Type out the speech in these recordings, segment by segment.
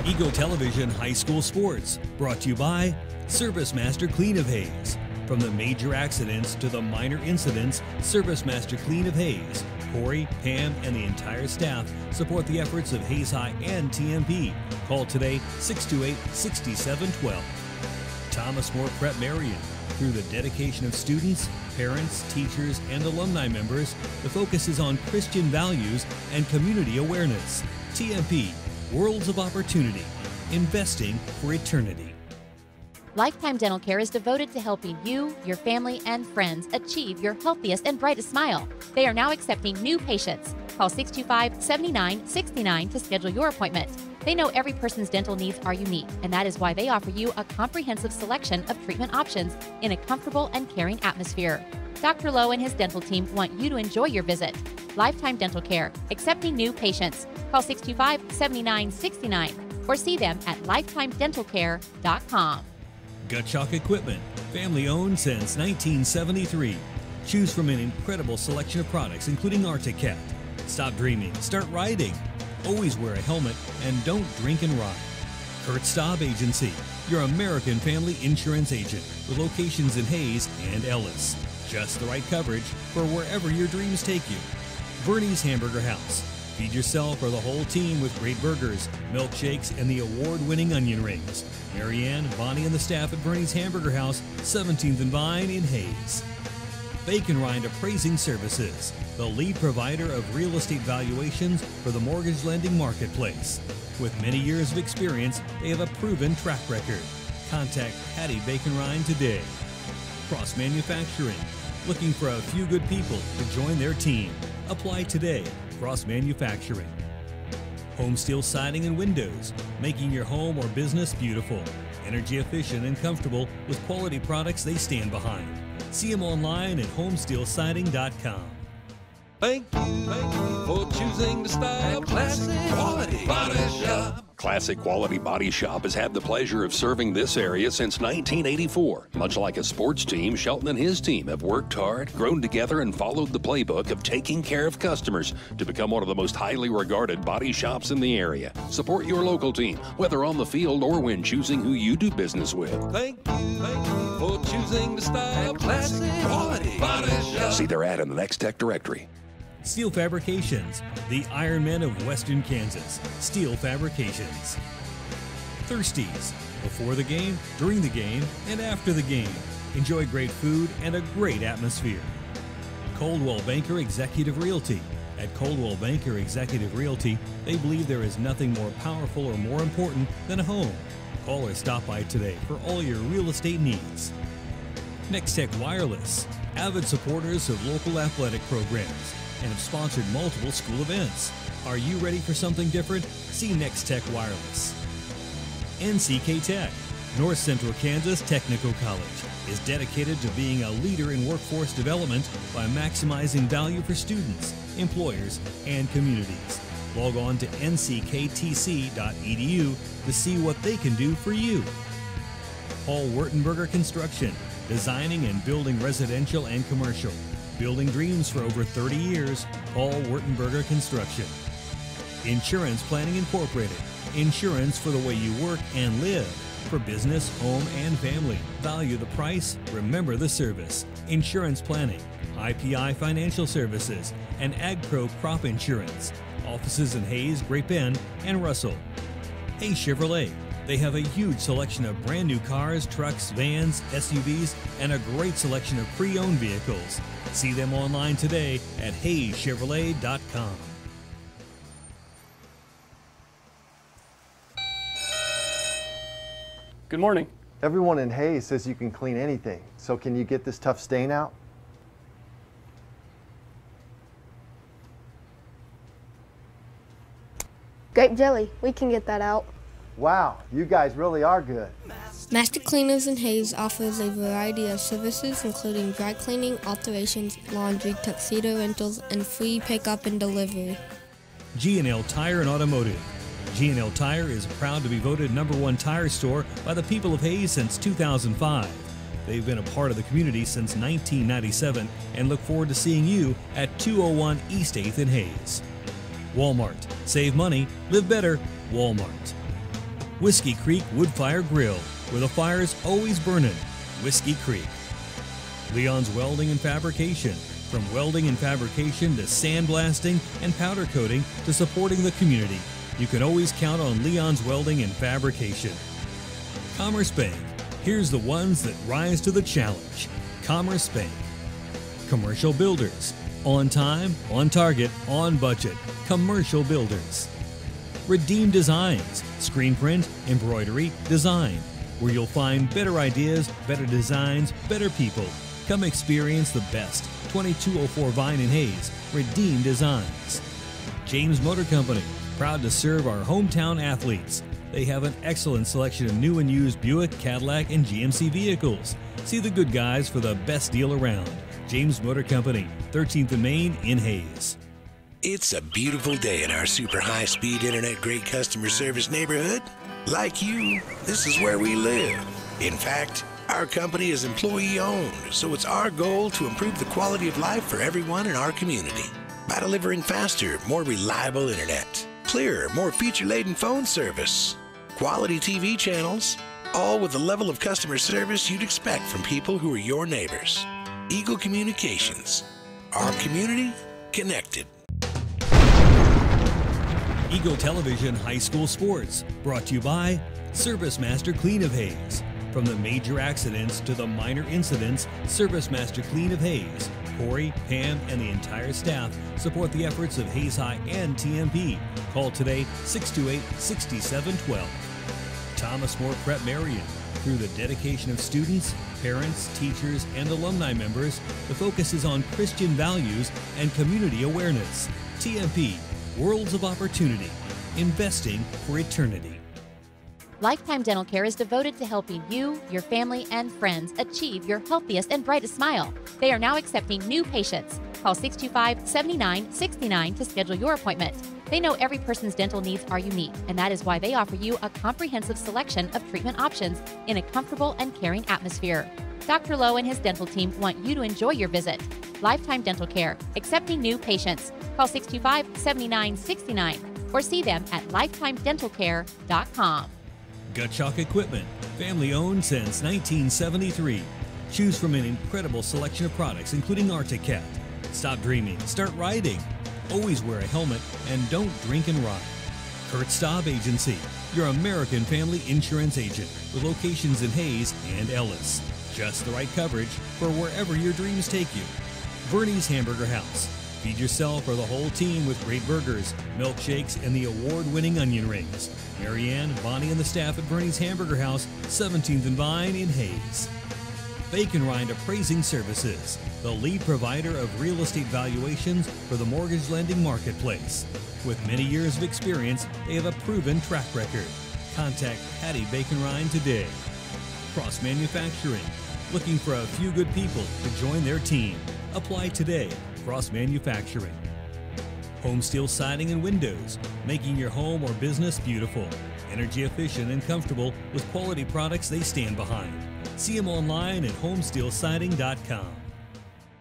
Ego Television High School Sports, brought to you by Service Master Clean of Hayes. From the major accidents to the minor incidents, Service Master Clean of Hayes. Corey, Pam, and the entire staff support the efforts of Hayes High and TMP. Call today 628-6712. Thomas More Prep Marion. Through the dedication of students, parents, teachers, and alumni members, the focus is on Christian values and community awareness. TMP, Worlds of Opportunity, investing for eternity. Lifetime Dental Care is devoted to helping you, your family, and friends achieve your healthiest and brightest smile. They are now accepting new patients. Call 625-7969 to schedule your appointment. They know every person's dental needs are unique, and that is why they offer you a comprehensive selection of treatment options in a comfortable and caring atmosphere. Dr. Lowe and his dental team want you to enjoy your visit. Lifetime Dental Care, accepting new patients. Call 625-7969 or see them at lifetimedentalcare.com. Gutschalk Equipment, family owned since 1973. Choose from an incredible selection of products, including Arctic Cat. Stop dreaming, start riding. Always wear a helmet and don't drink and ride. Kurt Staub Agency, your American family insurance agent with locations in Hayes and Ellis. Just the right coverage for wherever your dreams take you. Bernie's Hamburger House. Feed yourself or the whole team with great burgers, milkshakes, and the award-winning onion rings. Marianne, Bonnie, and the staff at Bernie's Hamburger House, 17th and Vine in Hayes. Bacon Rind Appraising Services, the lead provider of real estate valuations for the mortgage lending marketplace. With many years of experience, they have a proven track record. Contact Patty Bacon Rind today. Cross Manufacturing, looking for a few good people to join their team. Apply today. Cross Manufacturing. Home Steel Siding and Windows, making your home or business beautiful, energy efficient and comfortable with quality products they stand behind. See them online at homesteelsiding.com. Thank you for choosing to style Classic Quality Body Shop. Classic Quality Body Shop has had the pleasure of serving this area since 1984. Much like a sports team, Shelton and his team have worked hard, grown together, and followed the playbook of taking care of customers to become one of the most highly regarded body shops in the area. Support your local team, whether on the field or when choosing who you do business with. Thank you for choosing to style Classic Quality Body Shop. See their ad in the Next Tech directory. Steel Fabrications, the Iron Men of Western Kansas. Steel Fabrications. Thirsties, before the game, during the game, and after the game. Enjoy great food and a great atmosphere. Coldwell Banker Executive Realty. At Coldwell Banker Executive Realty, they believe there is nothing more powerful or more important than a home. Call or stop by today for all your real estate needs. Next Tech Wireless, avid supporters of local athletic programs, and have sponsored multiple school events. Are you ready for something different? See Next Tech Wireless. NCK Tech, North Central Kansas Technical College, is dedicated to being a leader in workforce development by maximizing value for students, employers, and communities. Log on to ncktc.edu to see what they can do for you. Paul Wertenberger Construction, designing and building residential and commercial. Building dreams for over 30 years, Paul Wertenberger Construction. Insurance Planning Incorporated, insurance for the way you work and live. For business, home, and family. Value the price, remember the service. Insurance Planning, IPI Financial Services, and AgPro Crop Insurance. Offices in Hayes, Great Bend, and Russell. Hayes Chevrolet. They have a huge selection of brand new cars, trucks, vans, SUVs, and a great selection of pre-owned vehicles. See them online today at HayesChevrolet.com. Good morning. Everyone in Hayes says you can clean anything, so can you get this tough stain out? Grape jelly, we can get that out. Wow, you guys really are good. Master Cleaners in Hayes offers a variety of services including dry cleaning, alterations, laundry, tuxedo rentals, and free pickup and delivery. G&L Tire and Automotive. G&L Tire is proud to be voted #1 tire store by the people of Hayes since 2005. They've been a part of the community since 1997 and look forward to seeing you at 201 East 8th in Hayes. Walmart. Save money, live better, Walmart. Whiskey Creek Wood Fire Grill, where the fire's always burning. Whiskey Creek. Leon's Welding and Fabrication. From welding and fabrication to sandblasting and powder coating to supporting the community, you can always count on Leon's Welding and Fabrication. Commerce Bank. Here's the ones that rise to the challenge. Commerce Bank. Commercial Builders. On time, on target, on budget. Commercial Builders. Redeem Designs. Screen print, embroidery, design. Where you'll find better ideas, better designs, better people. Come experience the best. 2204 Vine and Hayes. Redeem Designs. James Motor Company. Proud to serve our hometown athletes. They have an excellent selection of new and used Buick, Cadillac, and GMC vehicles. See the good guys for the best deal around. James Motor Company, 13th and Main in Hayes. It's a beautiful day in our super high-speed internet great customer service neighborhood. Like you, this is where we live. In fact, our company is employee-owned, so it's our goal to improve the quality of life for everyone in our community by delivering faster, more reliable internet, clearer, more feature-laden phone service, quality TV channels, all with the level of customer service you'd expect from people who are your neighbors. Eagle Communications. Our community connected. Eagle Television High School Sports, brought to you by Service Master Clean of Hayes. From the major accidents to the minor incidents, Service Master Clean of Hayes. Corey, Pam, and the entire staff support the efforts of Hayes High and TMP. Call today 628-6712. Thomas More Prep Marion. Through the dedication of students, parents, teachers, and alumni members, the focus is on Christian values and community awareness. TMP, Worlds of Opportunity, investing for eternity. Lifetime Dental Care is devoted to helping you, your family, and friends achieve your healthiest and brightest smile. They are now accepting new patients. Call 625-7969 to schedule your appointment. They know every person's dental needs are unique, and that is why they offer you a comprehensive selection of treatment options in a comfortable and caring atmosphere. Dr. Lowe and his dental team want you to enjoy your visit. Lifetime Dental Care, accepting new patients. Call 625-7969 or see them at lifetimedentalcare.com. Gutchalk Equipment, family owned since 1973. Choose from an incredible selection of products, including Arctic Cat. Stop dreaming, start riding. Always wear a helmet and don't drink and ride. Kurt Staub Agency, your American family insurance agent with locations in Hayes and Ellis. Just the right coverage for wherever your dreams take you. Bernie's Hamburger House. Feed yourself or the whole team with great burgers, milkshakes, and the award-winning onion rings. Marianne, Bonnie, and the staff at Bernie's Hamburger House, 17th and Vine in Hayes. Bacon Rind Appraising Services, the lead provider of real estate valuations for the mortgage lending marketplace. With many years of experience, they have a proven track record. Contact Patty Bacon Rind today. Cross Manufacturing, looking for a few good people to join their team. Apply today. Cross Manufacturing. Home Steel Siding and Windows, making your home or business beautiful. Energy efficient and comfortable with quality products they stand behind. See them online at homesteelsiding.com.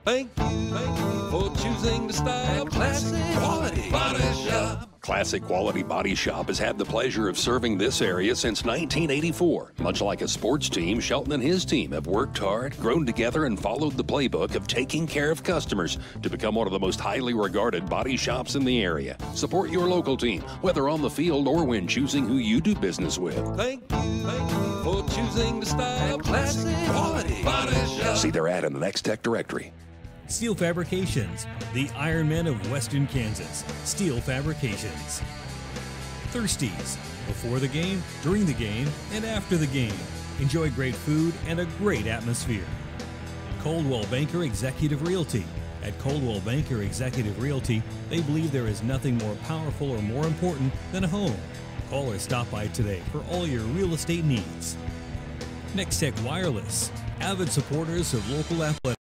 Thank you for choosing the style classic quality body shop. Classic Quality Body Shop has had the pleasure of serving this area since 1984. Much like a sports team, Shelton and his team have worked hard, grown together, and followed the playbook of taking care of customers to become one of the most highly regarded body shops in the area. Support your local team, whether on the field or when choosing who you do business with. Thank you for choosing the style classic quality body shop. See their ad in the Next Tech directory. Steel Fabrications, the Ironmen of Western Kansas. Steel Fabrications. Thirsties, before the game, during the game, and after the game. Enjoy great food and a great atmosphere. Coldwell Banker Executive Realty. At Coldwell Banker Executive Realty, they believe there is nothing more powerful or more important than a home. Call or stop by today for all your real estate needs. Next Tech Wireless, avid supporters of local athletics.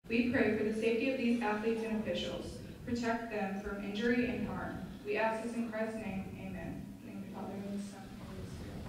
We pray for the safety of these athletes and officials. Protect them from injury and harm. We ask this in Christ's name. Amen. Thank the Father, and the Son, and the Holy Spirit.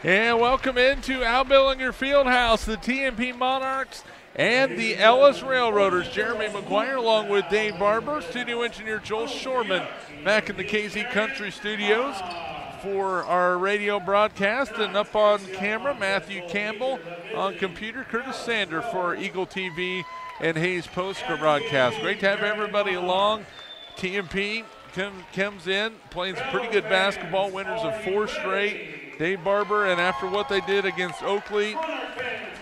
And welcome into Al Billinger Fieldhouse, the TMP Monarchs and the Ellis Railroaders. Jeremy McGuire along with Dave Barber, studio engineer Joel Shorman back in the KZ Country Studios for our radio broadcast, and up on camera, Matthew Campbell, on computer, Curtis Sander for Eagle TV and Hayes Post broadcast. Great to have everybody along. TMP comes in, playing some pretty good basketball, winners of 4 straight. Dave Barber, and after what they did against Oakley,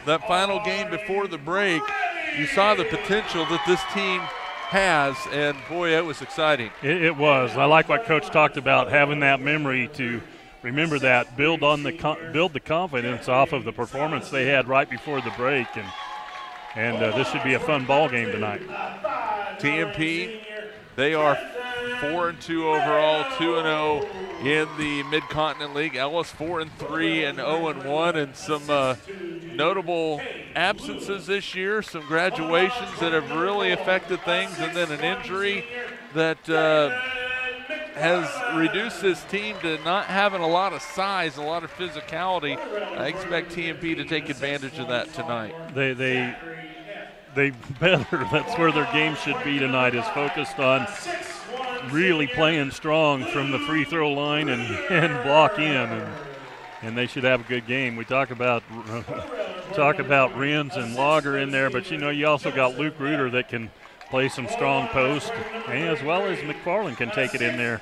that final game before the break, you saw the potential that this team has, and boy, it was exciting. It was. I like what Coach talked about, having that memory to remember that, build the confidence off of the performance they had right before the break, and this should be a fun ball game tonight. TMP, they are 4-2 overall, 2-0 in the Mid-Continent League. Ellis 4-3 and 0-1, and some notable absences this year, some graduations that have really affected things, and then an injury that has reduced this team to not having a lot of size, a lot of physicality. I expect TMP to take advantage of that tonight. They better. That's where their game should be tonight, is focused on really playing strong from the free throw line and block in, and they should have a good game. We talk about Renz and Lager in there, but you also got Luke Reuter that can play some strong post, as well as McFarland can take it in there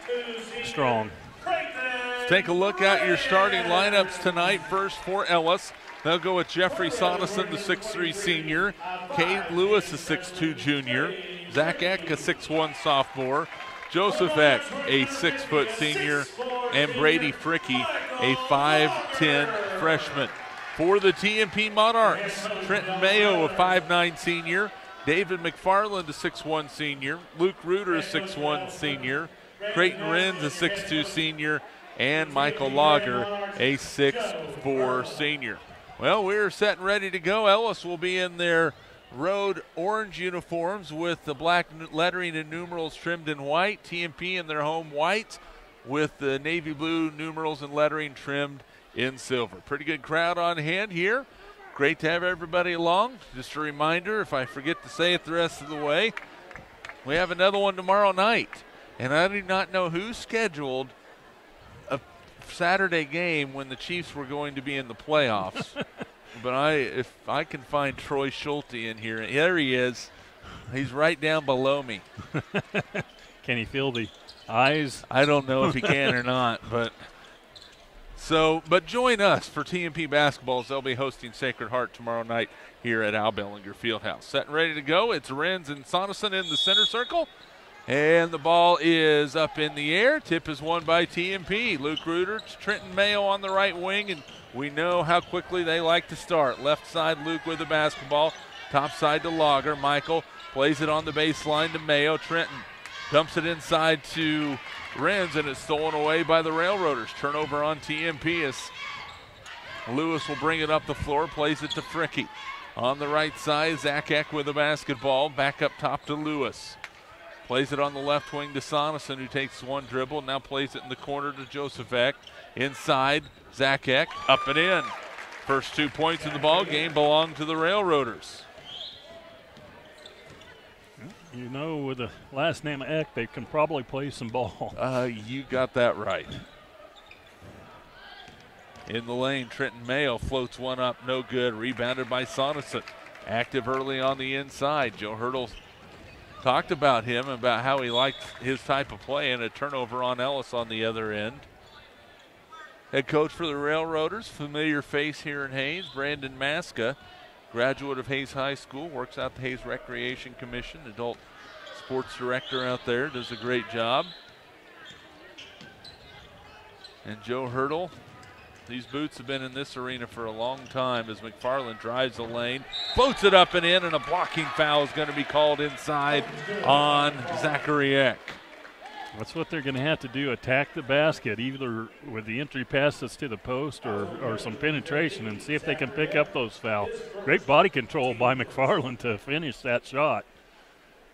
strong. Let's take a look at your starting lineups tonight. First for Ellis, they'll go with Jeffrey Soneson, the 6'3 senior, Cade Lewis, a 6'2 junior, Zach Eck, a 6'1 sophomore, Joseph Eck, a 6-foot senior, and Brady Fricky, a 5'10 freshman. For the TMP Monarchs, Trenton Mayo, a 5'9 senior, David McFarland, a 6'1 senior, Luke Reuter, a 6'1 senior, Creighton Renz, a 6'2 senior, and Michael Lager, a 6'4 senior. Well, we're set and ready to go. Ellis will be in their road orange uniforms with the black lettering and numerals trimmed in white. TMP in their home white with the navy blue numerals and lettering trimmed in silver. Pretty good crowd on hand here. Great to have everybody along. Just a reminder, if I forget to say it the rest of the way, we have another one tomorrow night. And I do not know who scheduled a Saturday game when the Chiefs were going to be in the playoffs. But if I can find Troy Schulte in here, there he is. He's right down below me. Can he feel the eyes? I don't know if he can or not, but join us for TMP basketball as they'll be hosting Sacred Heart tomorrow night here at Al Billinger Fieldhouse. Set and ready to go. It's Renz and Soneson in the center circle, And the ball is up in the air. Tip is won by TMP. Luke Reuter to Trenton Mayo on the right wing, and we know how quickly they like to start. Left side, Luke with the basketball. Top side to Lager. Michael plays it on the baseline to Mayo. Trenton dumps it inside to Renz, and it's stolen away by the Railroaders. Turnover on TMP as Lewis will bring it up the floor, plays it to Fricky. On the right side, Zach Eck with the basketball. Back up top to Lewis. Plays it on the left wing to Soneson, who takes one dribble. Now plays it in the corner to Joseph Eck. Inside, Zach Eck, up and in. First 2 points in the ball game belong to the Railroaders. You know, with the last name Eck, they can probably play some ball. You got that right. In the lane, Trenton Mayo floats one up, no good. Rebounded by Soneson. Active early on the inside. Joe Hurdle talked about him, about how he liked his type of play, and a turnover on Ellis on the other end. Head coach for the Railroaders, familiar face here in Hayes, Brandon Maska, graduate of Hayes High School, works out the Hayes Recreation Commission, adult sports director out there, does a great job. And Joe Hurdle, these boots have been in this arena for a long time as McFarland drives the lane, floats it up and in, and a blocking foul is going to be called inside on Zachary Eck. That's what they're going to have to do, attack the basket, either with the entry pass that's to the post or some penetration, and see if they can pick up those fouls. Great body control by McFarland to finish that shot.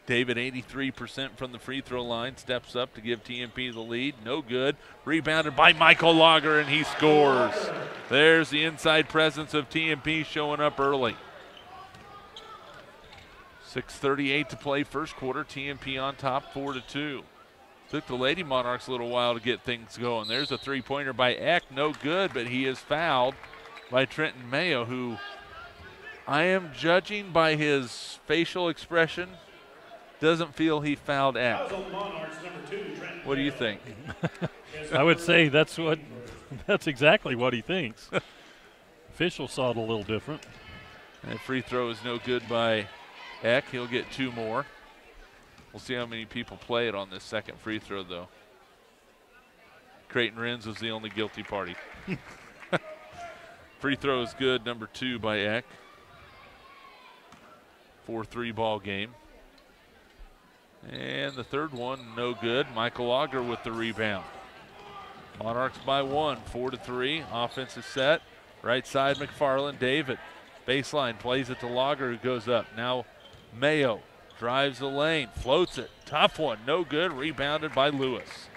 David, 83% from the free throw line, steps up to give TMP the lead. No good. Rebounded by Michael Lager, and he scores. There's the inside presence of TMP showing up early. 6:38 to play first quarter. TMP on top, 4-2. Took the Lady Monarchs a little while to get things going. There's a three-pointer by Eck. No good, but he is fouled by Trenton Mayo, who I am judging by his facial expression, doesn't feel he fouled Eck. What do you think? I would say that's exactly what he thinks. Official saw it a little different. And free throw is no good by Eck. He'll get two more. We'll see how many people play it on this second free throw, though. Creighton Renz was the only guilty party. Free throw is good, number 2 by Eck. 4-3 ball game. And the third one, no good. Michael Auger with the rebound. Monarchs by 1, 4-3. Offense is set. Right side, McFarland. David, baseline, plays it to Lager, who goes up. Now Mayo drives the lane, floats it. Tough one, no good. Rebounded by Lewis.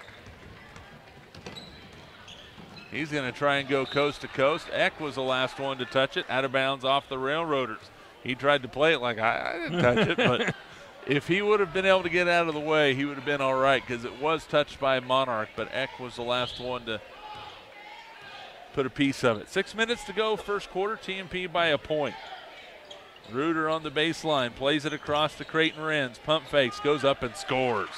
He's going to try and go coast to coast. Eck was the last one to touch it. Out of bounds off the Railroaders. He tried to play it like I didn't touch it, but if he would have been able to get out of the way, he would have been all right because it was touched by Monarch, but Eck was the last one to put a piece of it. 6 minutes to go, first quarter, TMP by a point. Reuter on the baseline, plays it across to Creighton Renz. Pump fakes, goes up and scores.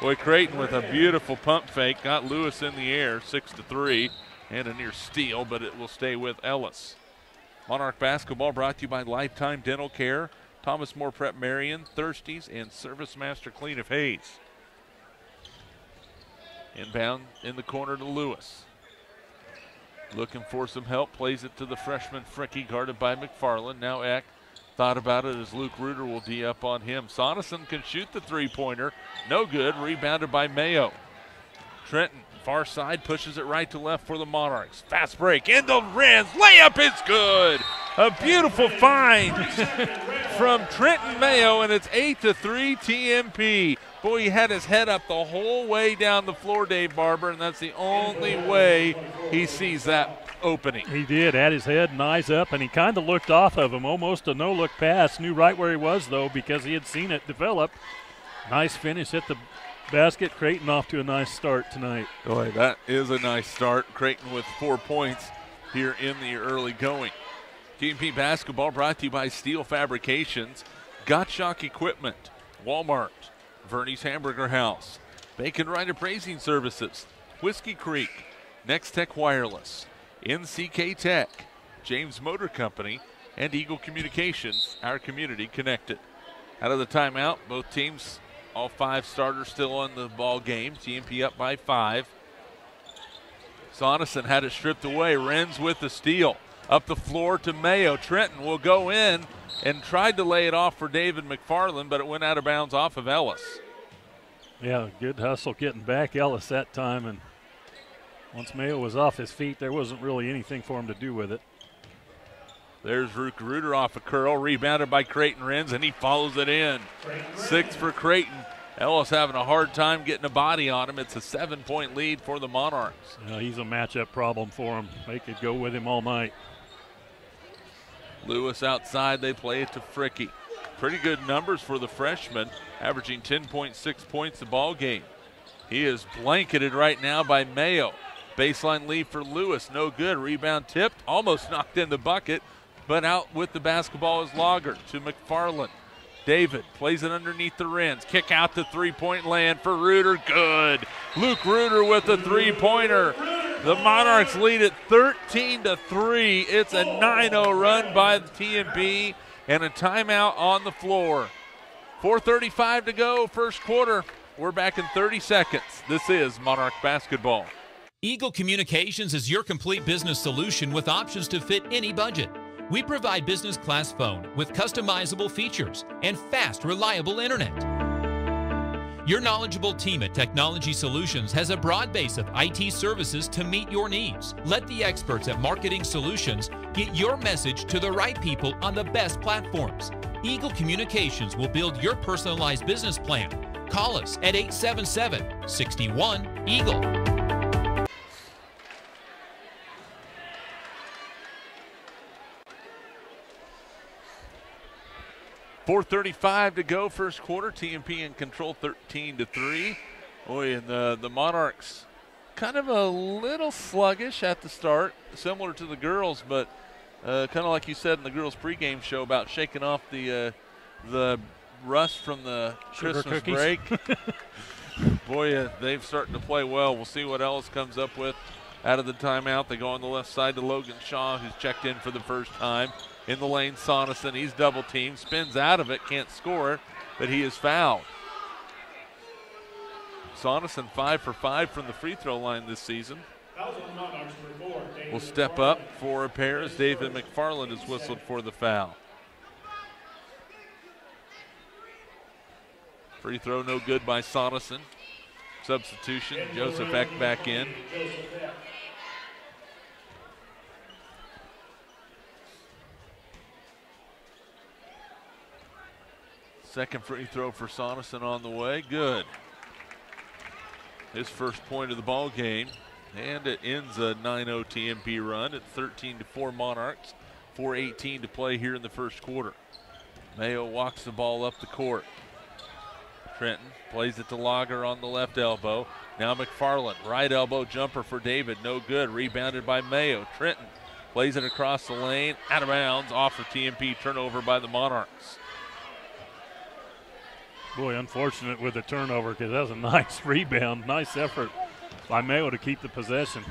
Boy, Creighton with a beautiful pump fake, got Lewis in the air, 6-3, and a near steal, but it will stay with Ellis. Monarch basketball brought to you by Lifetime Dental Care, Thomas More Prep Marion, Thirsties, and Service Master Clean of Hayes. Inbound in the corner to Lewis. Looking for some help, plays it to the freshman Fricky, guarded by McFarland. Now Eck thought about it as Luke Reuter will D up on him. Soneson can shoot the three-pointer. No good, rebounded by Mayo. Trenton, far side, pushes it right to left for the Monarchs. Fast break, into Renz, layup is good. A beautiful find from Trenton Mayo, and it's 8-3 TMP. Boy, he had his head up the whole way down the floor, Dave Barber, and that's the only way he sees that opening. He did, had his head and eyes up, and he kind of looked off of him, almost a no-look pass. Knew right where he was, though, because he had seen it develop. Nice finish, hit the basket. Creighton off to a nice start tonight. Boy, that is a nice start. Creighton with 4 points here in the early going. TMP basketball brought to you by Steel Fabrications, Gottschalk Equipment, Walmart, Verney's Hamburger House, Bacon Right Appraising Services, Whiskey Creek, Next Tech Wireless, NCK Tech, James Motor Company, and Eagle Communications, our community connected. Out of the timeout, both teams All 5 starters still on the ball game. TMP up by 5. Soneson had it stripped away. Renz with the steal. Up the floor to Mayo. Trenton will go in and tried to lay it off for David McFarland, but it went out of bounds off of Ellis. Yeah, good hustle getting back Ellis that time, and once Mayo was off his feet, there wasn't really anything for him to do with it. There's Rook Reuter off a curl, rebounded by Creighton Renz, and he follows it in. 6 for Creighton. Ellis having a hard time getting a body on him. It's a 7-point lead for the Monarchs. He's a matchup problem for him. They could go with him all night. Lewis outside, they play it to Fricky. Pretty good numbers for the freshman, averaging 10.6 points a ball game. He is blanketed right now by Mayo. Baseline lead for Lewis, no good. Rebound tipped, almost knocked in the bucket, but out with the basketball is Lager to McFarland. David plays it underneath the Renz. Kick out to three-point land for Reuter, good. Luke Reuter with a three-pointer. The Monarchs lead it 13-3. It's a 9-0 run by the TMP and a timeout on the floor. 4:35 to go, first quarter. We're back in 30 seconds. This is Monarch basketball. Eagle Communications is your complete business solution with options to fit any budget. We provide business class phone with customizable features and fast, reliable internet. Your knowledgeable team at Technology Solutions has a broad base of IT services to meet your needs. Let the experts at Marketing Solutions get your message to the right people on the best platforms. Eagle Communications will build your personalized business plan. Call us at 877-61-EAGLE. 4:35 to go, first quarter. TMP in control, 13-3. Boy, and the Monarchs kind of a little sluggish at the start, similar to the girls, but kind of like you said in the girls' pregame show about shaking off the rust from the Christmas break. Boy, they're starting to play well. We'll see what Ellis comes up with out of the timeout. They go on the left side to Logan Shaw, who's checked in for the first time. In the lane, Soneson, he's double teamed, spins out of it, can't score, but he is fouled. Soneson 5 for 5 from the free throw line this season. Will step up for a pair as David McFarland is whistled for the foul. Free throw no good by Soneson. Substitution, Joseph Eck back in. Second free throw for Soneson on the way, good. His first point of the ball game, and it ends a 9-0 TMP run at 13-4 Monarchs. 4:18 to play here in the first quarter. Mayo walks the ball up the court. Trenton plays it to Lager on the left elbow. Now McFarland, right elbow jumper for David, no good. Rebounded by Mayo. Trenton plays it across the lane, out of bounds, off of TMP, turnover by the Monarchs. Boy, unfortunate with the turnover because that was a nice rebound, nice effort by Mayo to keep the possession.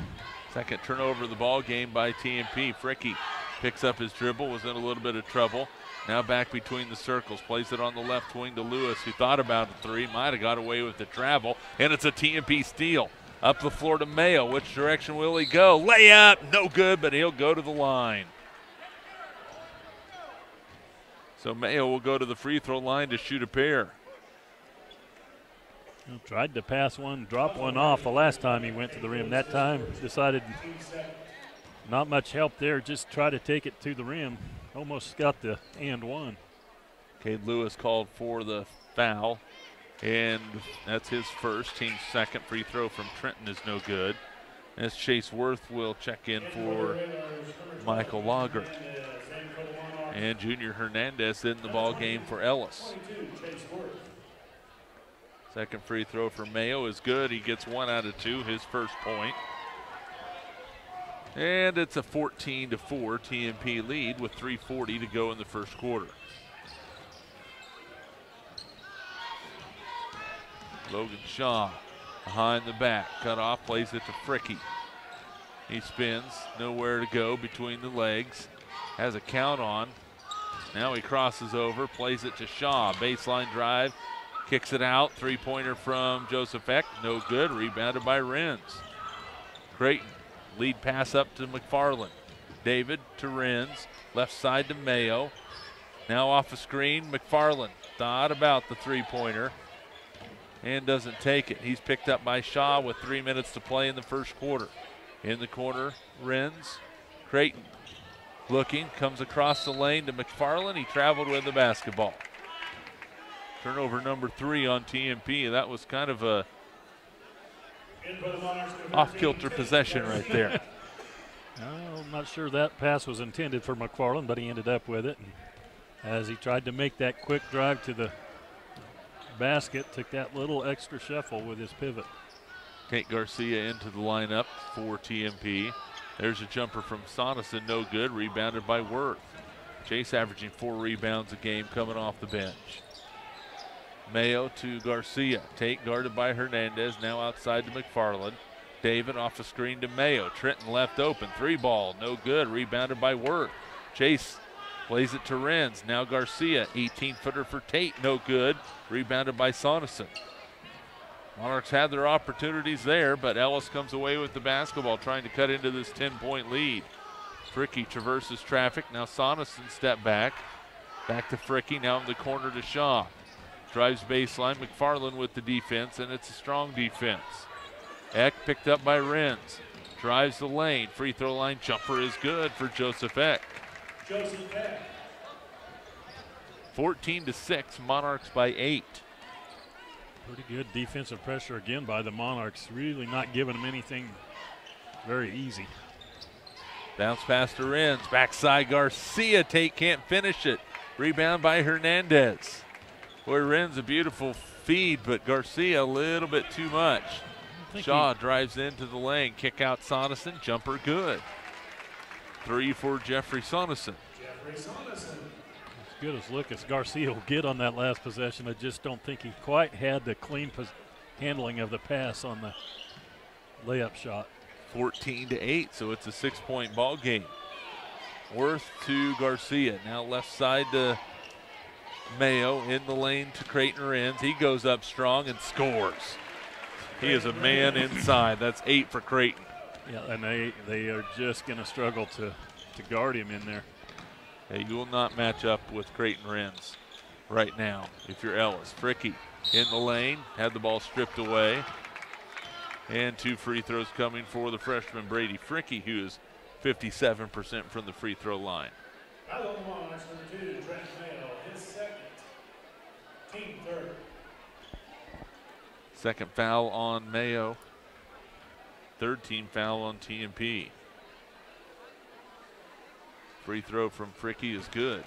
Second turnover of the ball game by TMP. Fricky picks up his dribble, was in a little bit of trouble. Now back between the circles, plays it on the left wing to Lewis, who thought about the three, might have got away with the travel, and it's a TMP steal. Up the floor to Mayo. Which direction will he go? Layup, no good, but he'll go to the line. So Mayo will go to the free throw line to shoot a pair. Tried to pass one, drop one off the last time he went to the rim. That time decided not much help there, just try to take it to the rim. Almost got the and one. Cade Lewis called for the foul, and that's his first. Team's second. Free throw from Trenton is no good. As Chase Worth will check in for Michael Lager. And Junior Hernandez in the ball game for Ellis. Second free throw for Mayo is good. He gets 1 out of 2, his first point. And it's a 14-4 TMP lead with 3:40 to go in the first quarter. Logan Shaw behind the back, cut off, plays it to Fricky. He spins, nowhere to go between the legs, has a count on. Now he crosses over, plays it to Shaw, baseline drive. Kicks it out. Three-pointer from Joseph Eck. No good. Rebounded by Renz. Creighton. Lead pass up to McFarland. David to Renz. Left side to Mayo. Now off a screen. McFarland thought about the three-pointer and doesn't take it. He's picked up by Shaw with 3 minutes to play in the first quarter. In the corner, Renz. Creighton looking. Comes across the lane to McFarland. He traveled with the basketball. Turnover number 3 on TMP. That was kind of a off-kilter possession right there. I'm not sure that pass was intended for McFarland, but he ended up with it. And as he tried to make that quick drive to the basket, took that little extra shuffle with his pivot. Tate Garcia into the lineup for TMP. There's a jumper from Soneson, no good. Rebounded by Worth. Chase averaging 4 rebounds a game coming off the bench. Mayo to Garcia. Tate guarded by Hernandez, now outside to McFarland. David off a screen to Mayo. Trenton left open. 3-ball, no good. Rebounded by Worth. Chase plays it to Renz. Now Garcia. 18-footer for Tate, no good. Rebounded by Soneson. Monarchs had their opportunities there, but Ellis comes away with the basketball, trying to cut into this 10-point lead. Fricky traverses traffic. Now Soneson step back. Back to Fricky, now in the corner to Shaw. Drives baseline. McFarland with the defense, and it's a strong defense. Eck picked up by Renz. Drives the lane. Free throw line jumper is good for Joseph Eck. 14-6, Monarchs by 8. Pretty good defensive pressure again by the Monarchs. Really not giving them anything very easy. Bounce pass to Renz. Backside Garcia. Tate can't finish it. Rebound by Hernandez. Boy, Renz a beautiful feed, but Garcia a little bit too much. Shaw drives into the lane. Kick out Soneson. Jumper good. 3 for Jeffrey Soneson. As good as look as Garcia will get on that last possession, I just don't think he quite had the clean handling of the pass on the layup shot. 14-8, so it's a 6-point ball game. Worth to Garcia. Now left side to Mayo, in the lane to Creighton Renz. He goes up strong and scores. He is a man inside. That's 8 for Creighton. Yeah, and they are just going to struggle to guard him in there. Hey, you will not match up with Creighton Renz right now if you're Ellis. Fricky in the lane, had the ball stripped away. And 2 free throws coming for the freshman Brady Fricky, who is 57% from the free throw line. Second foul on Mayo. Third team foul on TMP. Free throw from Fricky is good.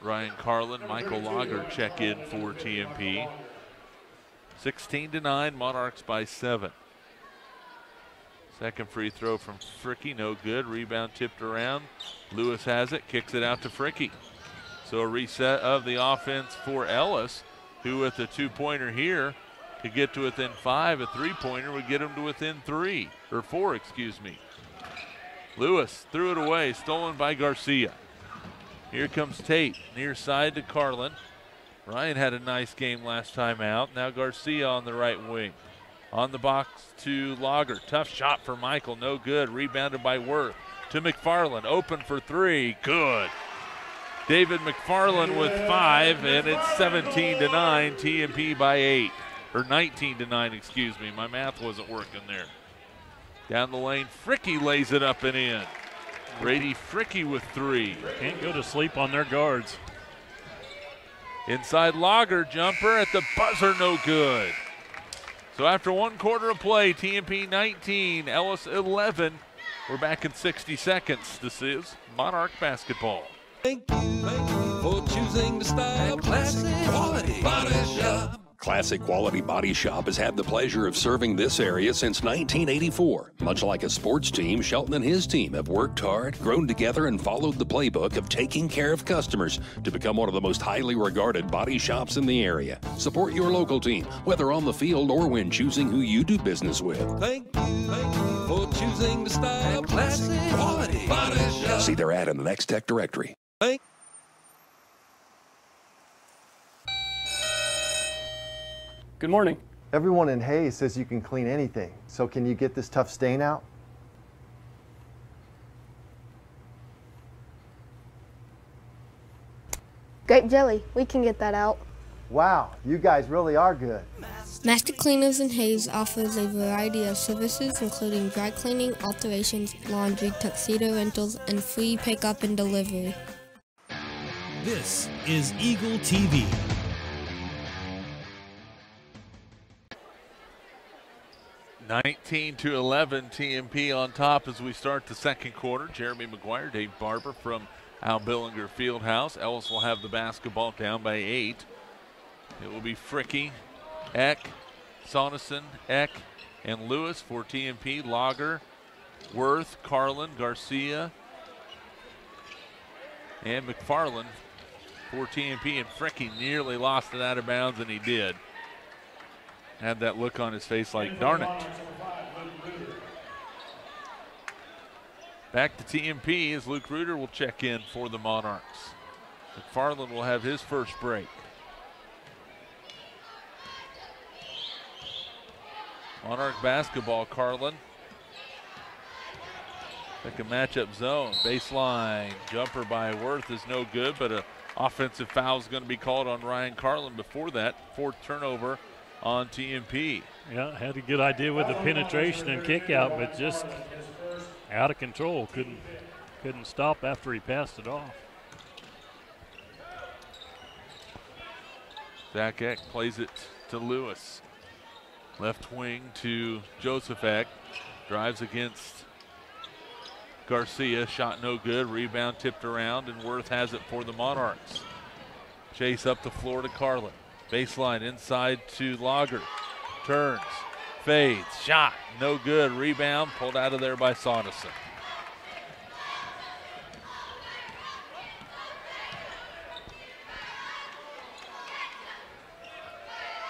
Ryan Carlin, Michael Lager check in for TMP. 16-9, Monarchs by 7. Second free throw from Fricky, no good. Rebound tipped around. Lewis has it, kicks it out to Fricky. So a reset of the offense for Ellis, who with a 2-pointer here could get to within 5. A 3-pointer would get him to within 4, excuse me. Lewis threw it away, stolen by Garcia. Here comes Tate, near side to Carlin. Ryan had a nice game last time out. Now Garcia on the right wing. On the box to Lager. Tough shot for Michael, no good. Rebounded by Worth. To McFarland, open for 3, good. David McFarland with 5, and it's 17-9, TMP by 8. Or 19-9, excuse me. My math wasn't working there. Down the lane, Fricky lays it up and in. Brady Fricky with 3. Can't go to sleep on their guards. Inside Lager, jumper at the buzzer, no good. So after 1 quarter of play, TMP 19, Ellis 11. We're back in 60 seconds. This is Monarch basketball. Thank you for choosing to style classic quality body shop. Classic Quality Body Shop has had the pleasure of serving this area since 1984. Much like a sports team, Shelton and his team have worked hard, grown together, and followed the playbook of taking care of customers to become one of the most highly regarded body shops in the area. Support your local team, whether on the field or when choosing who you do business with. Thank you for for choosing to style classic quality. Body shop. See their ad in the Next Tech directory. Thank Good morning. Everyone in Hayes says you can clean anything. So can you get this tough stain out? Grape jelly, we can get that out. Wow, you guys really are good. Master Cleaners in Hayes offers a variety of services including dry cleaning, alterations, laundry, tuxedo rentals, and free pickup and delivery. This is Eagle TV. (19-11) TMP on top as we start the second quarter. Jeremy McGuire, Dave Barber from Al Billinger Fieldhouse. Ellis will have the basketball down by 8. It will be Fricky, Eck, Sonneson, Eck, and Lewis for TMP. Lager, Worth, Carlin, Garcia, and McFarland for TMP. And Fricky nearly lost it out of bounds, and he did. Had that look on his face like, darn it. Back to TMP as Luke Reuter will check in for the Monarchs. McFarland will have his first break. Monarch basketball, Carlin. Second matchup zone, baseline. Jumper by Worth is no good, but an offensive foul is going to be called on Ryan Carlin before that. Fourth turnover on TMP. Yeah, had a good idea with the penetration and kick out, but just out of control. Couldn't stop after he passed it off. Zach Eck plays it to Lewis. Left wing to Joseph Eck. Drives against Garcia. Shot no good. Rebound tipped around, and Worth has it for the Monarchs. Chase up the floor to Carlin. Baseline inside to Lager. Turns. Fades. Shot. No good. Rebound pulled out of there by Sonneson.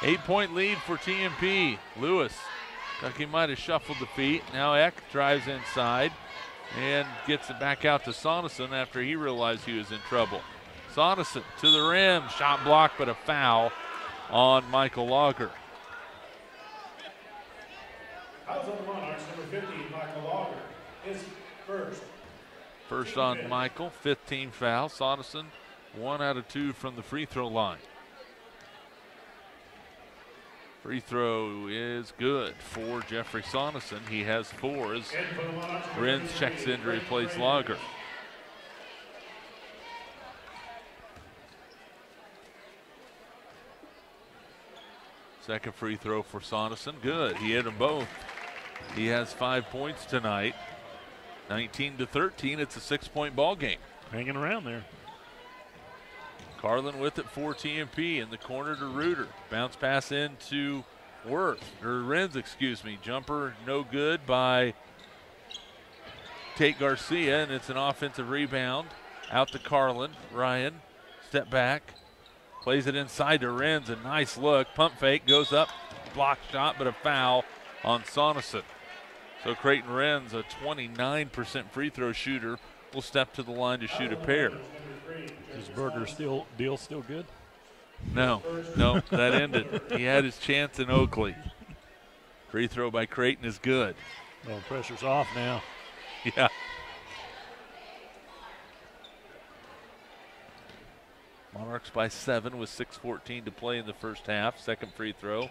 Eight-point lead for TMP. Lewis, like he might have shuffled the feet. Now Eck drives inside and gets it back out to Sonneson after he realized he was in trouble. Sonneson to the rim. Shot blocked, but a foul on Michael Lager. Fouls on the Monarchs, number 15, Michael Lager, is first. First on Michael, 15 foul. Sonneson, 1 out of 2 from the free throw line. Free throw is good for Jeffrey Sonneson. He has 4 as Renz checks in to replace Lager. Second free throw for Sonneson. Good. He hit them both. He has 5 points tonight. 19-13. It's a 6-point ball game. Hanging around there. Carlin with it for TMP in the corner to Reuter. Bounce pass into Renz, excuse me. Jumper no good by Tate Garcia, and it's an offensive rebound. Out to Carlin. Ryan, step back. Plays it inside to Renz. A nice look. Pump fake goes up. Block shot, but a foul on Sonneson. So Creighton Renz, a 29% free throw shooter, will step to the line to shoot a pair. Is Berger deal still good? No, that ended. He had his chance in Oakley. Free throw by Creighton is good. Well, pressure's off now. Yeah. Monarchs by 7 with 6:14 to play in the first half. Second free throw,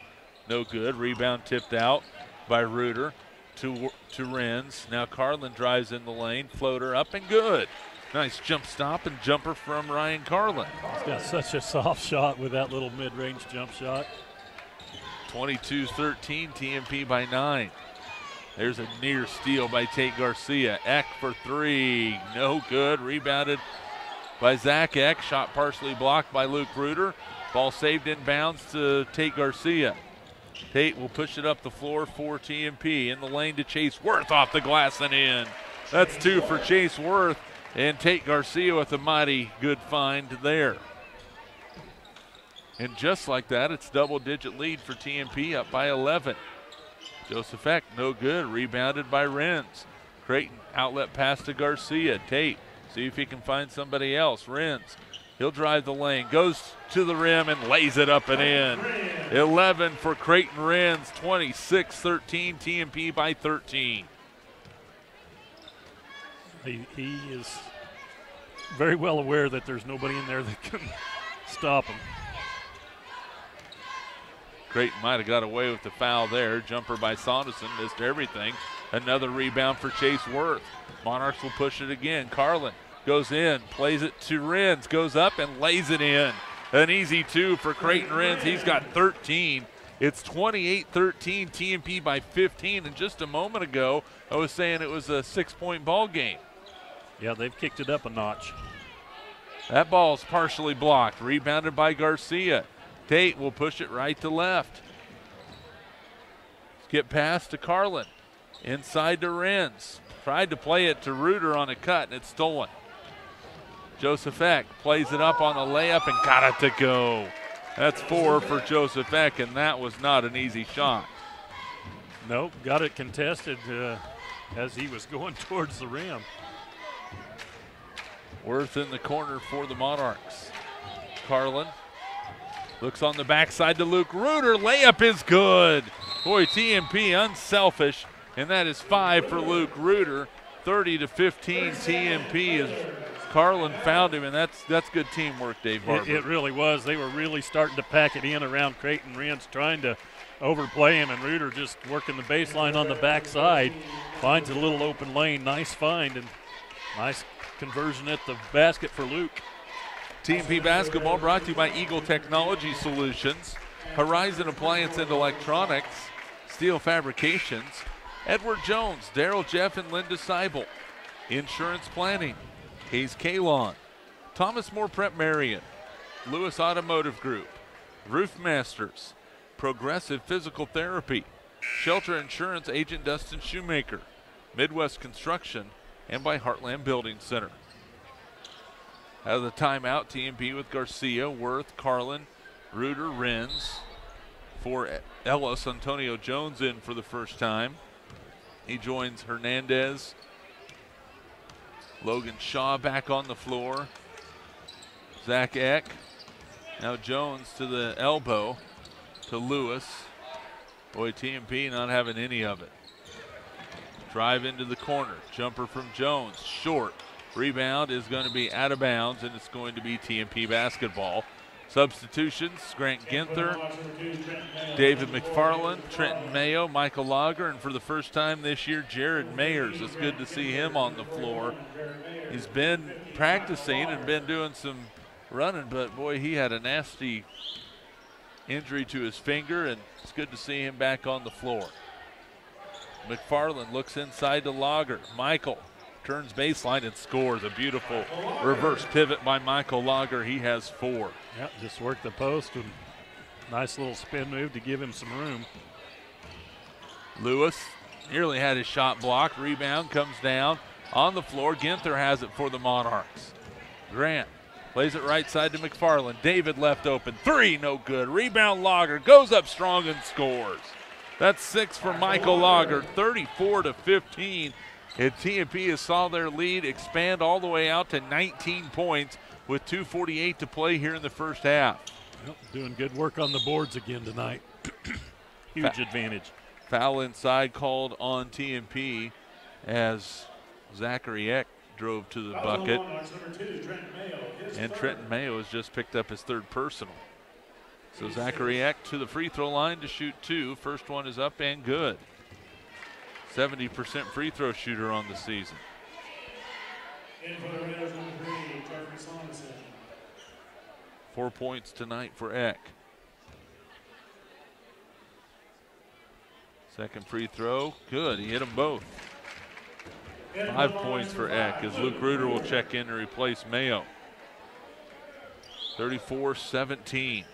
no good. Rebound tipped out by Reuter to Renz. Now Carlin drives in the lane. Floater up and good. Nice jump stop and jumper from Ryan Carlin. He's got such a soft shot with that little mid-range jump shot. 22-13, TMP by 9. There's a near steal by Tate Garcia. Eck for 3, no good. Rebounded by Zach Eck. Shot partially blocked by Luke Reuter. Ball saved inbounds to Tate Garcia. Tate will push it up the floor for TMP. In the lane to Chase Worth, off the glass and in. That's 2 for Chase Worth. And Tate Garcia with a mighty good find there. And just like that, it's double-digit lead for TMP, up by 11. Joseph Eck, no good. Rebounded by Renz. Creighton, outlet pass to Garcia. Tate, see if he can find somebody else. Renz, he'll drive the lane, goes to the rim and lays it up and in. 11 for Creighton Renz, 26-13, TMP by 13. He is very well aware that there's nobody in there that can stop him. Creighton might have got away with the foul there. Jumper by Saunderson, missed everything. Another rebound for Chase Worth. Monarchs will push it again. Carlin goes in, plays it to Renz, goes up and lays it in. An easy two for Creighton Renz. He's got 13. It's 28-13, TMP by 15. And just a moment ago, I was saying it was a 6-point ball game. Yeah, they've kicked it up a notch. That ball's partially blocked. Rebounded by Garcia. Tate will push it right to left. Skip pass to Carlin. Inside to Renz. Tried to play it to Reuter on a cut, and it's stolen. Joseph Eck plays it up on the layup and got it to go. That's 4 for Joseph Eck, and that was not an easy shot. Nope, got it contested as he was going towards the rim. Worth in the corner for the Monarchs. Carlin looks on the backside to Luke Reuter. Layup is good. Boy, TMP unselfish, and that is 5 for Luke Reuter. 30-15 TMP as Carlin found him, and that's good teamwork, Dave Barber. It really was. They were really starting to pack it in around Creighton Renz, trying to overplay him, and Reuter just working the baseline on the backside. Finds a little open lane. Nice find, and nice conversion at the basket for Luke. TMP basketball brought to you by Eagle Technology Solutions, Horizon Appliance and Electronics, Steel Fabrications, Edward Jones, Daryl Jeff, and Linda Seibel, Insurance Planning, Hayes Kalon, Thomas Moore Prep Marion, Lewis Automotive Group, Roof Masters, Progressive Physical Therapy, Shelter Insurance Agent Dustin Shoemaker, Midwest Construction, and by Heartland Building Center. Out of the timeout, TMP with Garcia, Worth, Carlin, Reuter, Renz. For Ellis, Antonio Jones in for the first time. He joins Hernandez. Logan Shaw back on the floor. Zach Eck. Now Jones to the elbow to Lewis. Boy, TMP not having any of it. Drive into the corner. Jumper from Jones. Short. Rebound is going to be out of bounds, and it's going to be TMP basketball. Substitutions, Grant Ginther, David McFarland, Trenton Mayo, Michael Lager, and for the first time this year, Jared Mayers. It's good to see him on the floor. He's been practicing and been doing some running, but boy, he had a nasty injury to his finger, and it's good to see him back on the floor. McFarland looks inside to Lager. Michael turns baseline and scores. A beautiful reverse pivot by Michael Lager. He has 4. Yep, just worked the post and nice little spin move to give him some room. Lewis nearly had his shot blocked. Rebound comes down on the floor. Ginther has it for the Monarchs. Grant plays it right side to McFarland. David left open. 3, no good. Rebound Lager goes up strong and scores. That's 6 for Michael Lager, 34-15. And TMP has saw their lead expand all the way out to 19 points with 2:48 to play here in the first half. Yep, doing good work on the boards again tonight. Huge advantage. Foul inside called on TMP as Zachary Eck drove to the bucket. And Trenton Mayo has just picked up his 3rd personal. So Zachary Eck to the free throw line to shoot 2. First one is up and good. 70% free throw shooter on the season. 4 points tonight for Eck. Second free throw, good. He hit them both. 5 points for Eck as Luke Reuter will check in to replace Mayo. 34-17.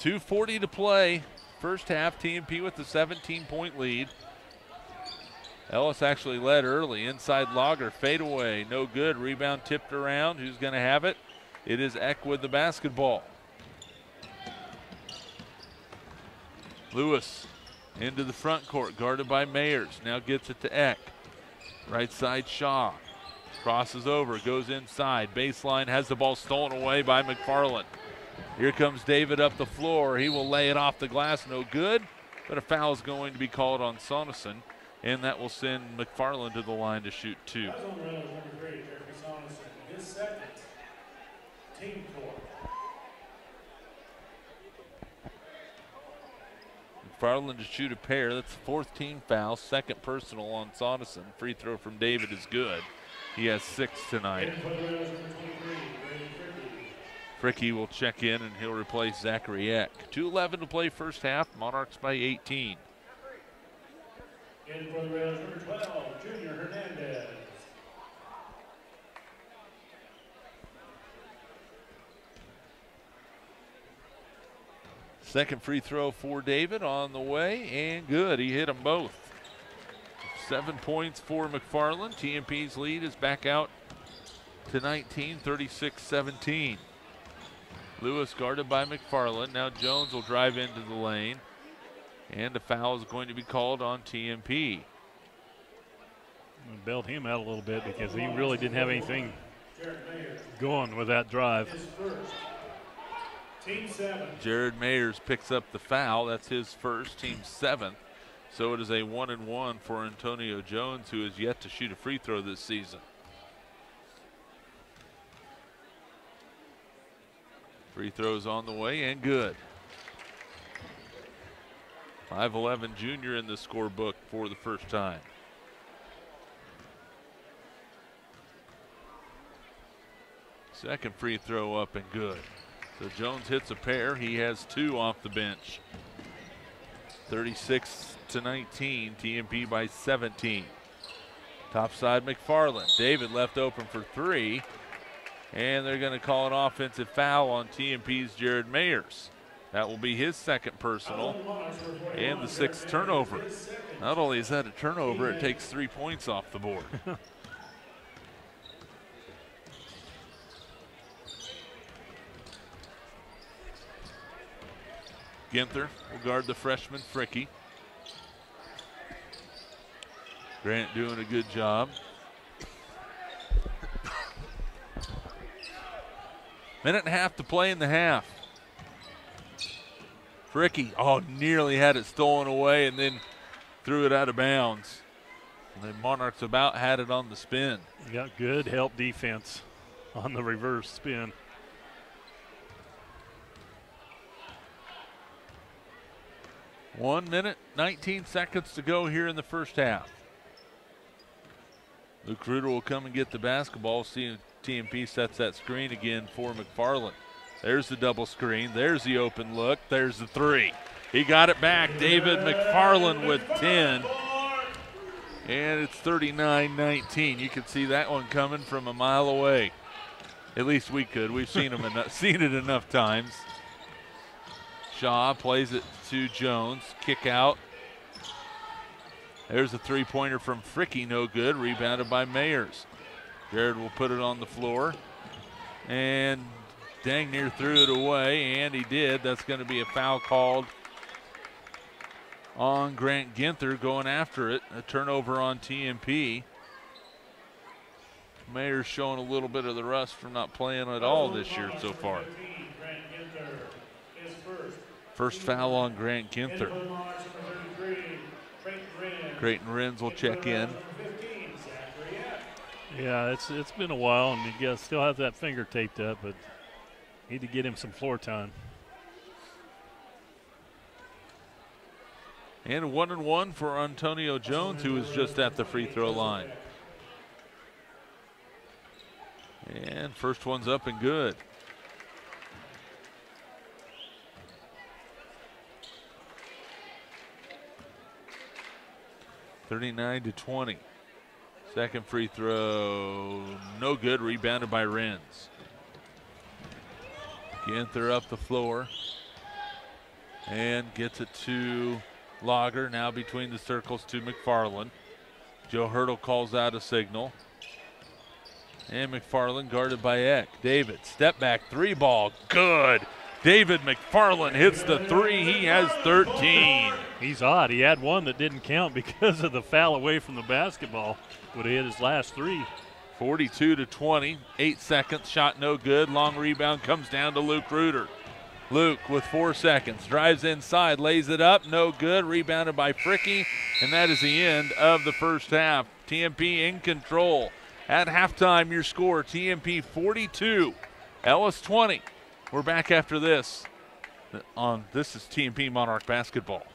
.240 to play. First half, TMP with the 17-point lead. Ellis actually led early. Inside Lager, fadeaway, no good. Rebound tipped around. Who's going to have it? It is Eck with the basketball. Lewis into the front court, guarded by Mayers. Now gets it to Eck. Right side Shaw. Crosses over, goes inside. Baseline, has the ball stolen away by McFarland. Here comes David up the floor. He will lay it off the glass, no good. But a foul is going to be called on Soneson, and that will send McFarland to the line to shoot 2. That's on rails number 3, Jeffrey Soneson. His second. Team 4. McFarland to shoot a pair. That's the 4th team foul, 2nd personal on Soneson. Free throw from David is good. He has 6 tonight. Fricky will check in, and he'll replace Zachary Eck. 2:11 to play first half. Monarchs by 18. In for the rails, number 12, Junior Hernandez. Second free throw for David on the way, and good. He hit them both. 7 points for McFarland. TMP's lead is back out to 19, 36-17. Lewis guarded by McFarland. Now Jones will drive into the lane, and a foul is going to be called on TMP. Bailed him out a little bit because he really didn't have anything going with that drive. Team 7. Jared Mayers picks up the foul. That's his first, team 7th. So it is a 1-and-1 for Antonio Jones, who has yet to shoot a free throw this season. Free throws on the way, and good. 5'11" junior in the scorebook for the first time. Second free throw up and good. So Jones hits a pair. He has 2 off the bench. 36-19, TMP by 17. Top side McFarland. David left open for 3. And they're going to call an offensive foul on TMP's Jared Mayers. That will be his 2nd personal and the 6th turnover. Not only is that a turnover, it takes 3 points off the board. Ginther will guard the freshman Fricky. Grant doing a good job. Minute and a half to play in the half. Fricky, nearly had it stolen away and then threw it out of bounds. And the Monarchs about had it on the spin. You got good help defense on the reverse spin. One minute, 19 seconds to go here in the first half. Luke Ruder will come and get the basketball. See TMP sets that screen again for McFarland. There's the double screen. There's the open look. There's the 3. He got it back. David McFarland with 10. And it's 39-19. You could see that one coming from a mile away. At least we could. We've seen seen it enough times. Shaw plays it to Jones. Kick out. There's a 3-pointer from Fricky, no good. Rebounded by Mayers. Jared will put it on the floor. And dang near threw it away, and he did. That's going to be a foul called on Grant Ginther going after it. A turnover on TMP. Mayers showing a little bit of the rust from not playing at all this year so far. First foul on Grant Ginther. Creighton Renz will check in. Yeah, it's been a while, and you still have that finger taped up, but need to get him some floor time. And 1-and-1 for Antonio Jones, who is just at the free throw line. And first one's up and good. (39-20). Second free throw, no good. Rebounded by Renz. Ginther up the floor and gets it to Lager. Now between the circles to McFarland. Joe Hurdle calls out a signal. And McFarland guarded by Eck. David, step back 3 ball, good David McFarland hits the three. He has 13. He's hot. He had one that didn't count because of the foul away from the basketball. Would have hit his last three. 42-20, 8 seconds, shot no good. Long rebound comes down to Luke Reuter. Luke with 4 seconds, drives inside, lays it up, no good, rebounded by Fricky, and that is the end of the first half. TMP in control. At halftime, your score, TMP 42, Ellis 20. We're back after this. This is TMP Monarch basketball.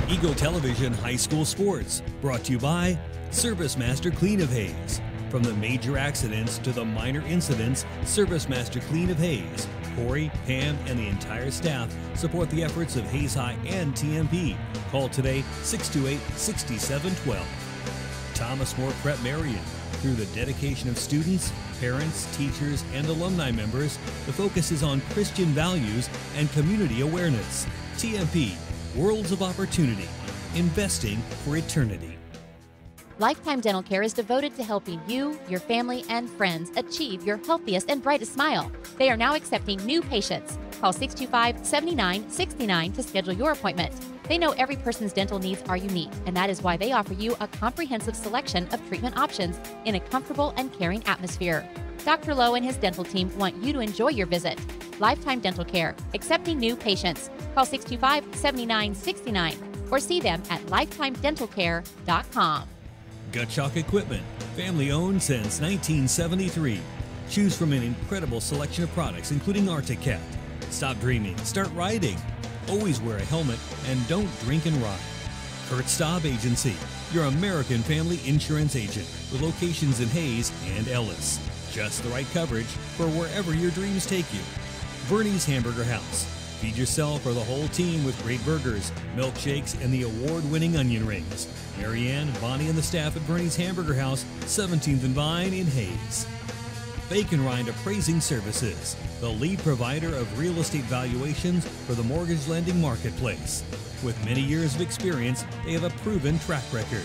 Eagle Television High School Sports, brought to you by Service Master Clean of Hayes. From the major accidents to the minor incidents, Service Master Clean of Hayes. Corey, Pam, and the entire staff support the efforts of Hayes High and TMP. Call today 628-6712. Thomas More Prep Marion. Through the dedication of students, parents, teachers, and alumni members, the focus is on Christian values and community awareness. TMP, Worlds of Opportunity, investing for eternity. Lifetime Dental Care is devoted to helping you, your family, and friends achieve your healthiest and brightest smile. They are now accepting new patients. Call 625-7969 to schedule your appointment. They know every person's dental needs are unique, and that is why they offer you a comprehensive selection of treatment options in a comfortable and caring atmosphere. Dr. Lowe and his dental team want you to enjoy your visit. Lifetime Dental Care, accepting new patients. Call 625-7969 or see them at lifetimedentalcare.com. Gut Shock Equipment, family owned since 1973. Choose from an incredible selection of products, including Arctic Cat. Stop dreaming, start riding. Always wear a helmet and don't drink and ride. Kurt Staub Agency, your American family insurance agent with locations in Hayes and Ellis. Just the right coverage for wherever your dreams take you. Bernie's Hamburger House. Feed yourself or the whole team with great burgers, milkshakes, and the award-winning onion rings. Marianne, Bonnie, and the staff at Bernie's Hamburger House, 17th and Vine in Hayes. Bacon Rind Appraising Services, the lead provider of real estate valuations for the mortgage lending marketplace. With many years of experience, they have a proven track record.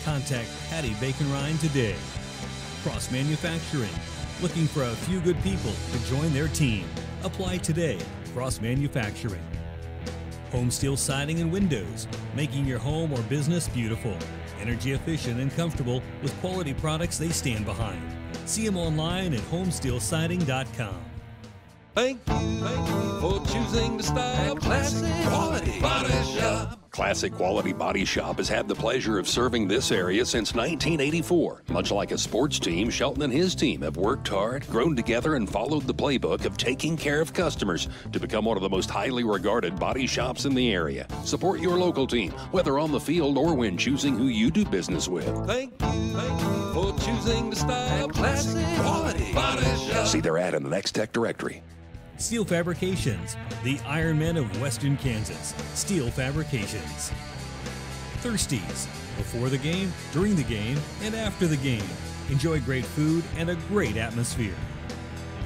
Contact Patty Bacon Rind today. Cross Manufacturing, looking for a few good people to join their team. Apply today. Cross Manufacturing. Home Steel Siding and Windows, making your home or business beautiful. Energy efficient and comfortable with quality products they stand behind. See them online at homesteelsiding.com. Thank you for choosing the style Classic Quality Body Shop. Classic Quality Body Shop has had the pleasure of serving this area since 1984. Much like a sports team, Shelton and his team have worked hard, grown together, and followed the playbook of taking care of customers to become one of the most highly regarded body shops in the area. Support your local team, whether on the field or when choosing who you do business with. Thank you for choosing the style Classic Quality Body Shop. See their ad in the Next Tech directory. Steel Fabrications, the Ironmen of Western Kansas. Steel Fabrications. Thirsties, before the game, during the game, and after the game. Enjoy great food and a great atmosphere.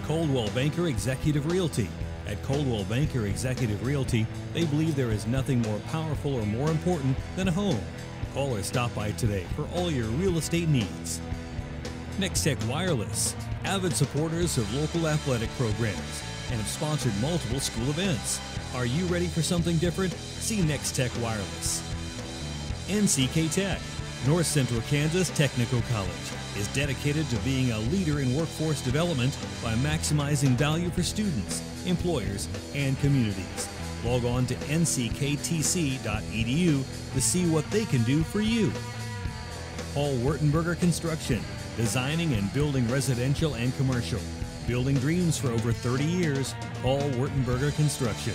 Coldwell Banker Executive Realty. At Coldwell Banker Executive Realty, they believe there is nothing more powerful or more important than a home. Call or stop by today for all your real estate needs. Next Tech Wireless, avid supporters of local athletic programs, and have sponsored multiple school events. Are you ready for something different? See Next Tech Wireless. NCK Tech, North Central Kansas Technical College, is dedicated to being a leader in workforce development by maximizing value for students, employers, and communities. Log on to ncktc.edu to see what they can do for you. Paul Wurtenberger Construction, designing and building residential and commercial. Building dreams for over 30 years, Paul Wurtenberger Construction.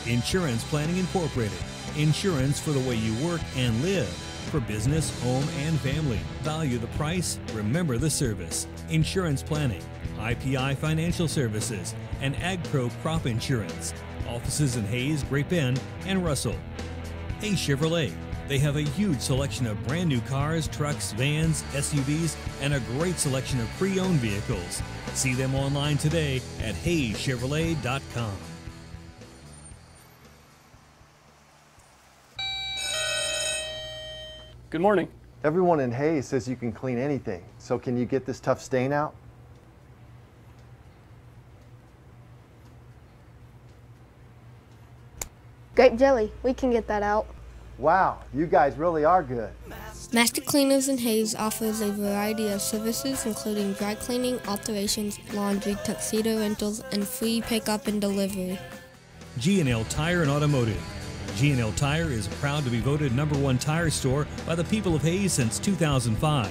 Insurance Planning Incorporated, insurance for the way you work and live. For business, home, and family. Value the price, remember the service. Insurance Planning, IPI Financial Services, and AgPro Crop Insurance. Offices in Hayes, Great Bend, and Russell. Hayes Chevrolet. They have a huge selection of brand new cars, trucks, vans, SUVs, and a great selection of pre-owned vehicles. See them online today at hayschevrolet.com. Good morning. Everyone in Hayes says you can clean anything. So can you get this tough stain out? Grape jelly, we can get that out. Wow, you guys really are good. Master Cleaners in Hayes offers a variety of services including dry cleaning, alterations, laundry, tuxedo rentals, and free pickup and delivery. G&L Tire and Automotive. G&L Tire is proud to be voted #1 tire store by the people of Hayes since 2005.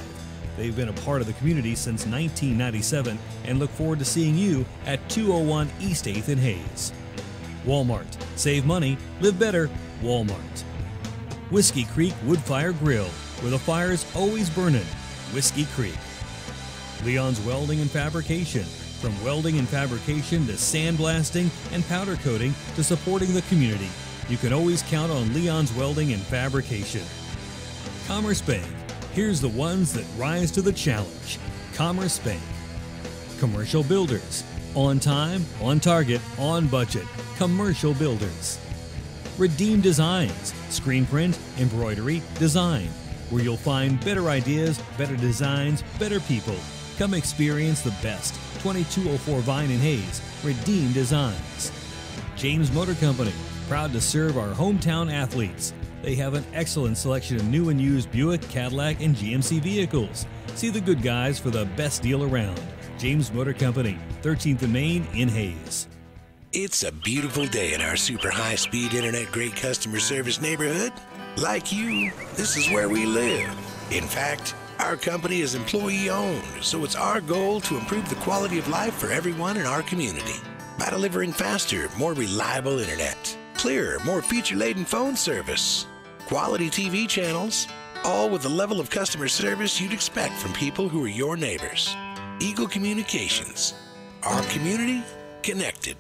They've been a part of the community since 1997 and look forward to seeing you at 201 East 8th in Hayes. Walmart. Save money, live better, Walmart. Whiskey Creek Wood-Fire Grill, where the fire's always burning, Whiskey Creek. Leon's Welding and Fabrication. From welding and fabrication to sandblasting and powder coating to supporting the community, you can always count on Leon's Welding and Fabrication. Commerce Bank. Here's the ones that rise to the challenge. Commerce Bank. Commercial Builders. On time, on target, on budget. Commercial Builders. Redeem Designs. Screen print, embroidery, design. Where you'll find better ideas, better designs, better people. Come experience the best. 2204 Vine in Hayes. Redeem Designs. James Motor Company. Proud to serve our hometown athletes. They have an excellent selection of new and used Buick, Cadillac, and GMC vehicles. See the good guys for the best deal around. James Motor Company, 13th and Main in Hayes. It's a beautiful day in our super high-speed internet great customer service neighborhood. Like you, this is where we live. In fact, our company is employee-owned, so it's our goal to improve the quality of life for everyone in our community by delivering faster, more reliable internet, clearer, more feature-laden phone service, quality TV channels, all with the level of customer service you'd expect from people who are your neighbors. Eagle Communications. Our community connected.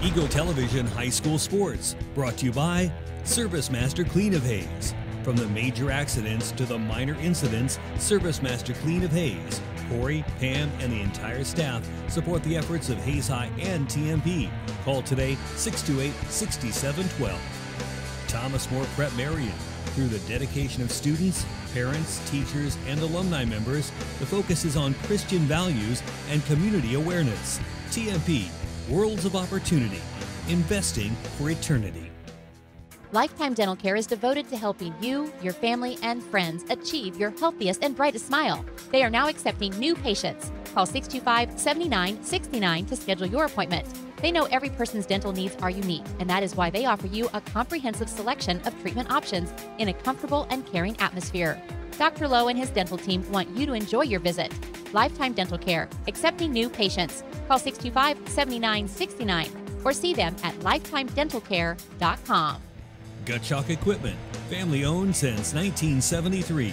Eagle Television High School Sports, brought to you by Service Master Clean of Hayes. From the major accidents to the minor incidents, Service Master Clean of Hayes. Corey, Pam, and the entire staff support the efforts of Hayes High and TMP. Call today 628-6712. Thomas More Prep Marion. Through the dedication of students, parents, teachers, and alumni members, the focus is on Christian values and community awareness. TMP, Worlds of Opportunity, investing for eternity. Lifetime Dental Care is devoted to helping you, your family, and friends achieve your healthiest and brightest smile. They are now accepting new patients. Call 625-7969 to schedule your appointment. They know every person's dental needs are unique, and that is why they offer you a comprehensive selection of treatment options in a comfortable and caring atmosphere. Dr. Lowe and his dental team want you to enjoy your visit. Lifetime Dental Care, accepting new patients. Call 625-7969 or see them at lifetimedentalcare.com. Gutchalk Equipment, family owned since 1973.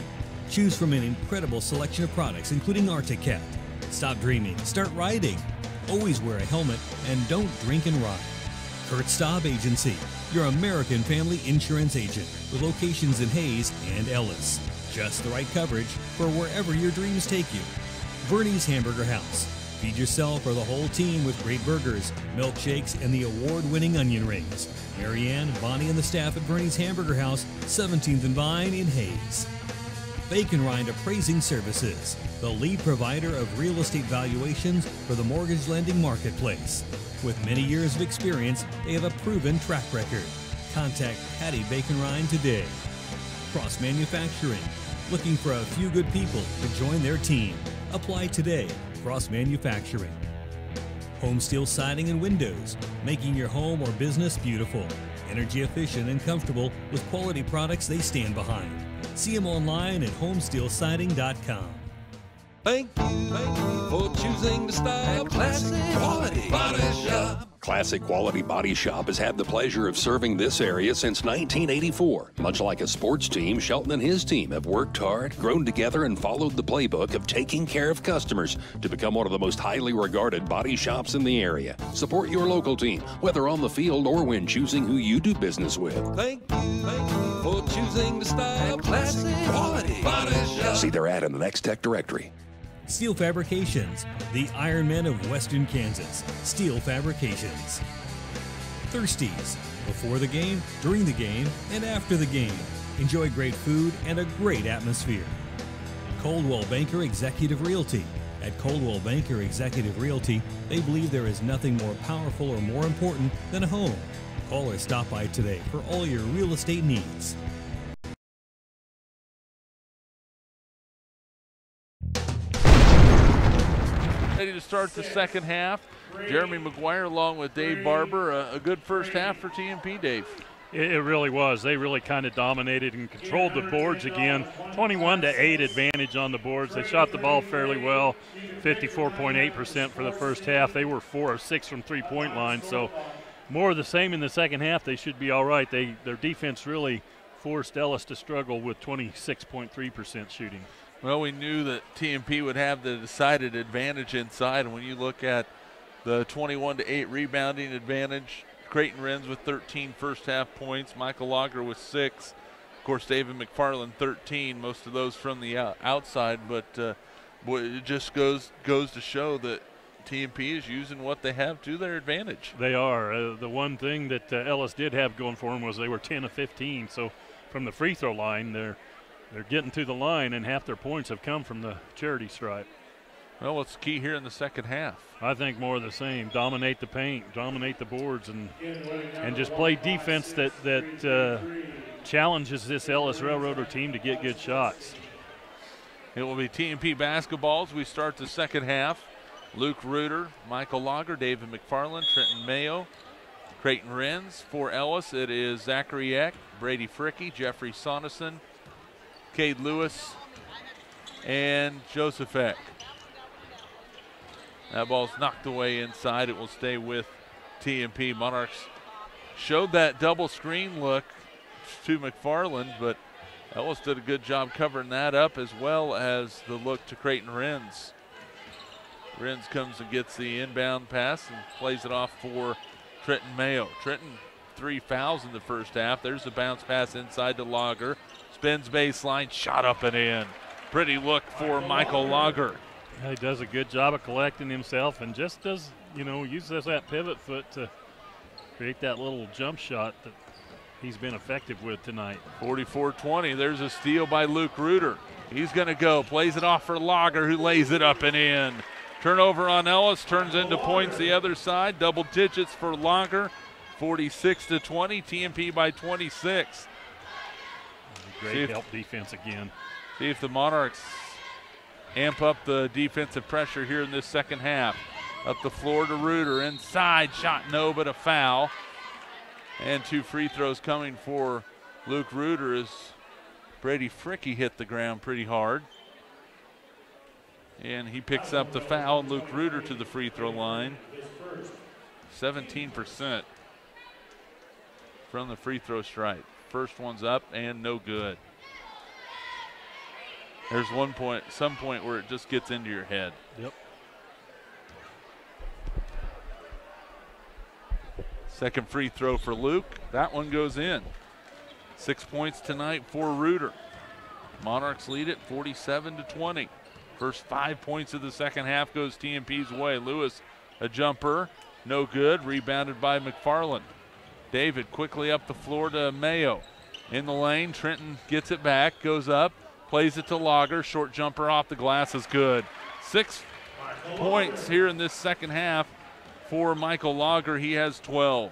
Choose from an incredible selection of products, including Arctic Cat. Stop dreaming, start riding. Always wear a helmet and don't drink and ride. Kurt Staub Agency, your American family insurance agent with locations in Hayes and Ellis. Just the right coverage for wherever your dreams take you. Bernie's Hamburger House. Feed yourself or the whole team with great burgers, milkshakes, and the award-winning onion rings. Marianne, Bonnie, and the staff at Bernie's Hamburger House, 17th and Vine in Hayes. Bacon Rind Appraising Services, the lead provider of real estate valuations for the mortgage lending marketplace. With many years of experience, they have a proven track record. Contact Patty Bacon Rind today. Cross Manufacturing, looking for a few good people to join their team. Apply today. Cross Manufacturing. Home Steel Siding and Windows, making your home or business beautiful. Energy efficient and comfortable with quality products they stand behind. See them online at homesteelsiding.com. Thank you for choosing the style Classic Quality Body Shop. Classic Quality Body Shop has had the pleasure of serving this area since 1984. Much like a sports team, Shelton and his team have worked hard, grown together, and followed the playbook of taking care of customers to become one of the most highly regarded body shops in the area. Support your local team, whether on the field or when choosing who you do business with. Thank you for choosing the style Classic Quality Body Shop. See their ad in the Next Tech directory. Steel Fabrications, the Iron Men of Western Kansas. Steel Fabrications. Thirsties, before the game, during the game, and after the game. Enjoy great food and a great atmosphere. Coldwell Banker Executive Realty, At Coldwell Banker Executive Realty, they believe there is nothing more powerful or more important than a home. Call or stop by today for all your real estate needs. Ready to start the second half. Jeremy McGuire along with Dave Barber. A good first half for TMP, Dave. It really was. They really kind of dominated and controlled the boards again. 21-8 advantage on the boards. They shot the ball fairly well, 54.8% for the first half. They were 4 of 6 from three-point line, so more of the same in the second half. They should be all right. Their defense really forced Ellis to struggle with 26.3% shooting. Well, we knew that TMP would have the decided advantage inside, and when you look at the 21-8 rebounding advantage, Creighton Renz with 13 first half points, Michael Lager with 6. Of course, David McFarland 13, most of those from the outside, but it just goes to show that TMP is using what they have to their advantage. They are. The one thing that Ellis did have going for them was they were 10 of 15, so from the free throw line, they're getting to the line, and half their points have come from the charity stripe. Well, what's key here in the second half? I think more of the same. Dominate the paint, dominate the boards, and just play defense that challenges this Ellis Railroader team to get good shots. It will be TMP basketball as we start the second half. Luke Reuter, Michael Lager, David McFarland, Trenton Mayo, Creighton Renz. For Ellis, it is Zachary Eck, Brady Fricky, Jeffrey Sonneson, Cade Lewis, and Joseph Eck. That ball's knocked away inside. It will stay with TMP. Monarchs showed that double screen look to McFarland, but Ellis did a good job covering that up, as well as the look to Creighton Renz. Renz comes and gets the inbound pass and plays it off for Trenton Mayo. Trenton 3 fouls in the first half. There's a bounce pass inside to Lager. Spins baseline, shot up and in. Pretty look for Michael Lager. He does a good job of collecting himself and just does, uses that pivot foot to create that little jump shot that he's been effective with tonight. 44-20. There's a steal by Luke Reuter. He's going to go. Plays it off for Lager, who lays it up and in. Turnover on Ellis. Turns into points the other side. Double digits for Lager. 46-20. TMP by 26. Great help defense again. See if the Monarchs amp up the defensive pressure here in this second half. Up the floor to Reuter. Inside. Shot no, but a foul. And 2 free throws coming for Luke Reuter as Brady Fricky hit the ground pretty hard. And he picks up the foul, and Luke Reuter to the free throw line. 17% from the free throw stripe. First one's up and no good. There's some point where it just gets into your head. Yep. Second free throw for Luke. That one goes in. 6 points tonight for Reuter. Monarchs lead it 47-20. First 5 points of the second half goes TMP's way. Lewis, a jumper, no good. Rebounded by McFarland. David quickly up the floor to Mayo. In the lane, Trenton gets it back, goes up, plays it to Lager. Short jumper off the glass is good. 6 points here in this second half for Michael Lager. He has 12.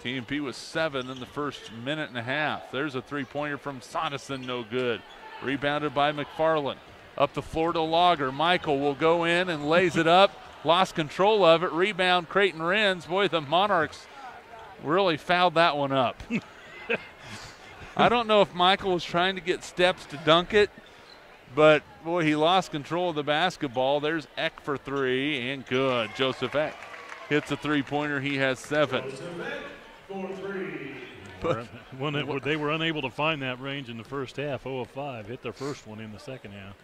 TMP was 7 in the first minute and a half. There's a three-pointer from Sonneson, no good. Rebounded by McFarland. Up the floor to Lager. Michael will go in and lays it up. Lost control of it. Rebound Creighton Renz. Boy, the Monarchs really fouled that one up. I don't know if Michael was trying to get steps to dunk it, but boy, he lost control of the basketball. There's Eck for 3, and good. Joseph Eck hits a three-pointer. He has 7. They were unable to find that range in the first half. 0 of 5. Hit their first one in the second half.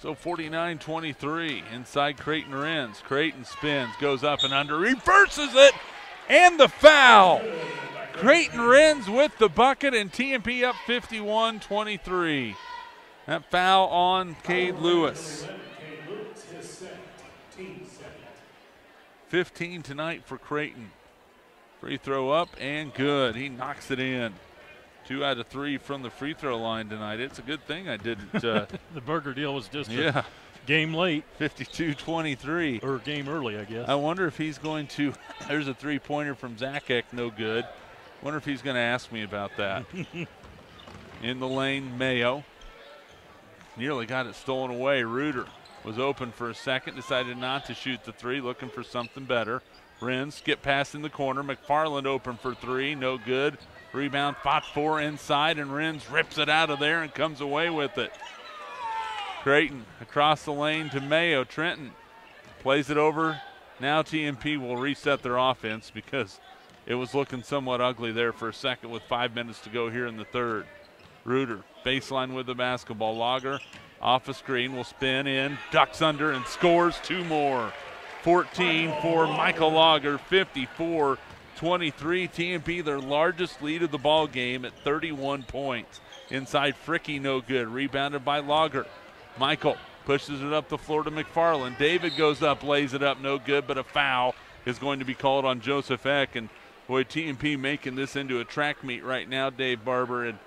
So 49-23 inside Creighton Renz. Creighton spins, goes up and under, reverses it, and the foul. Creighton Renz with the bucket, and TMP up 51-23. That foul on Cade Lewis. 15 tonight for Creighton. Free throw up and good. He knocks it in. 2 out of 3 from the free throw line tonight. It's a good thing I didn't. The burger deal was just a game late. 52-23. Or game early, I guess. I wonder if he's going to – there's a three-pointer from Zakek, no good. Wonder if he's going to ask me about that. In the lane, Mayo. Nearly got it stolen away. Reuter was open for a second, decided not to shoot the three, looking for something better. Renz skip pass in the corner. McFarland open for 3, no good. Rebound, fought for inside, and Renz rips it out of there and comes away with it. Creighton across the lane to Mayo. Trenton plays it over. Now TMP will reset their offense because it was looking somewhat ugly there for a second with 5 minutes to go here in the third. Reuter, baseline with the basketball. Lager off a screen, will spin in, ducks under, and scores 2 more. 14 for Michael Lager, 54-23. TMP, their largest lead of the ball game at 31 points. Inside, Fricky, no good. Rebounded by Lager. Michael pushes it up the floor to McFarland. David goes up, lays it up, no good, but a foul is going to be called on Joseph Eck. And boy, TMP making this into a track meet right now, Dave Barber, and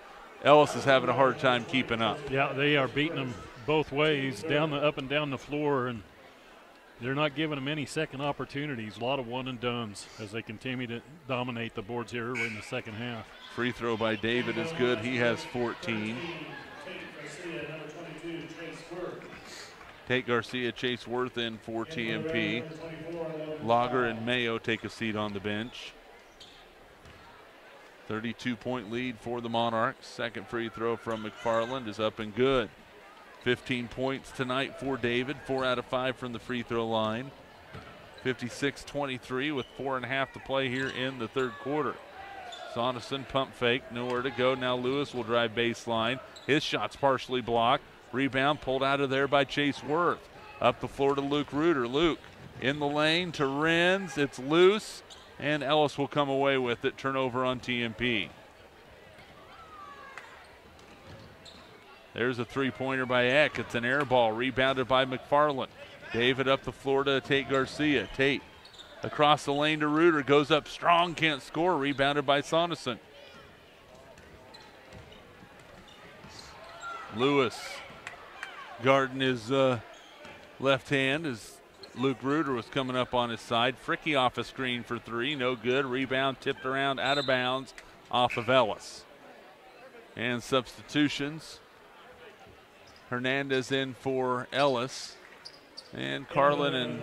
Ellis is having a hard time keeping up. Yeah, they are beating them both ways, up and down the floor, and they're not giving them any second opportunities. A lot of one and dones as they continue to dominate the boards here early in the second half. Free throw by David is good. He has 14. Tate Garcia, Chase Worth in for TMP. Lager and Mayo take a seat on the bench. 32-point lead for the Monarchs. Second free throw from McFarland is up and good. 15 points tonight for David, 4 out of 5 from the free throw line. 56-23 with 4.5 to play here in the third quarter. Sonneson pump fake, nowhere to go. Now Lewis will drive baseline. His shot's partially blocked. Rebound pulled out of there by Chase Worth. Up the floor to Luke Reuter. Luke in the lane to Renz. It's loose, and Ellis will come away with it. Turnover on TMP. There's a three-pointer by Eck. It's an air ball, rebounded by McFarland. David up the floor to Tate Garcia. Tate across the lane to Reuter, goes up strong, can't score, rebounded by Sonneson. Lewis guarding his left hand as Luke Reuter was coming up on his side. Fricky off a screen for 3, no good. Rebound tipped around, out of bounds, off of Ellis. And substitutions. Hernandez in for Ellis. And Carlin and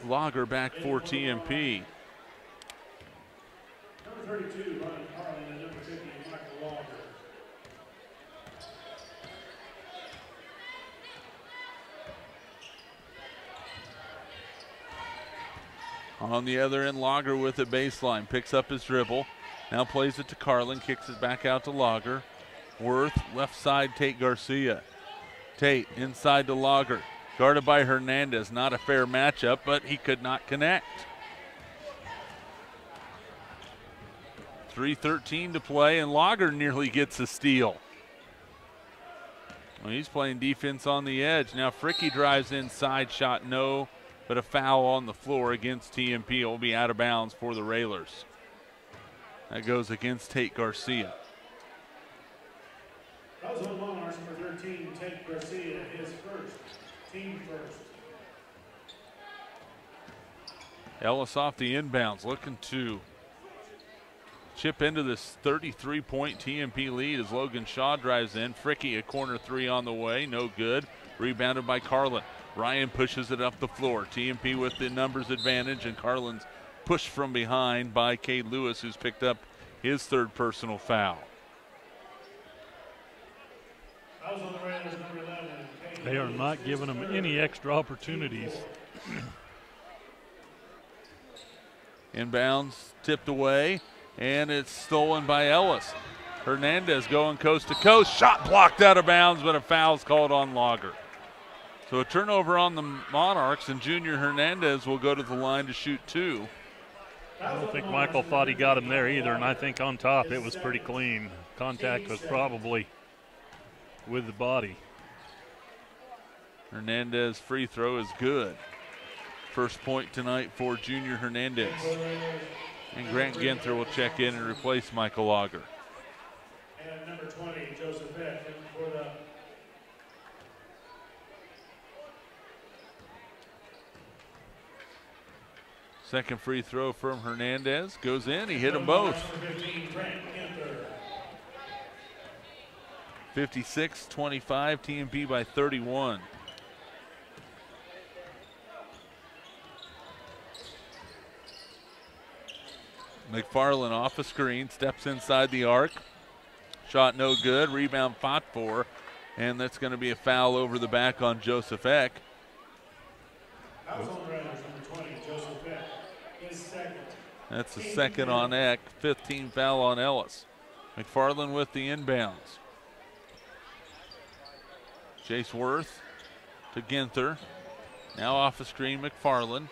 Lager back for TMP. Number 32, Ron Carlin, and number 50, Michael Lager. On the other end, Lager with a baseline. Picks up his dribble. Now plays it to Carlin. Kicks it back out to Lager. Worth, left side, Tate Garcia. Tate inside to Lager. Guarded by Hernandez. Not a fair matchup, but he could not connect. 3:13 to play, and Lager nearly gets a steal. Well, he's playing defense on the edge. Now Fricky drives inside, shot no, but a foul on the floor against TMP. It will be out of bounds for the Railers. That goes against Tate Garcia. That was on Monarchs, number 13, Tate Garcia, his first, team first. Ellis off the inbounds, looking to chip into this 33-point TMP lead as Logan Shaw drives in. Fricky, a corner 3 on the way, no good. Rebounded by Carlin. Ryan pushes it up the floor. TMP with the numbers advantage, and Carlin's pushed from behind by Cade Lewis, who's picked up his third personal foul. They are not giving them any extra opportunities. Inbounds, tipped away, and it's stolen by Ellis. Hernandez going coast to coast. Shot blocked out of bounds, but a foul's called on Lager. So a turnover on the Monarchs, and Junior Hernandez will go to the line to shoot 2. I don't think Michael thought he got him there either, and I think on top it was pretty clean. Contact was probably with the body. Hernandez free throw is good. First point tonight for Junior Hernandez. And Grant Ginther will check in and replace Michael Lager. And number 20, Joseph Beck, for the second free throw from Hernandez goes in. He hit them both. 56-25, TMP by 31. McFarland off a screen, steps inside the arc. Shot no good, rebound fought for, and that's going to be a foul over the back on Joseph Eck. That's the second on Eck, 15 foul on Ellis. McFarland with the inbounds. Chase Worth to Ginther. Now off the screen, McFarland.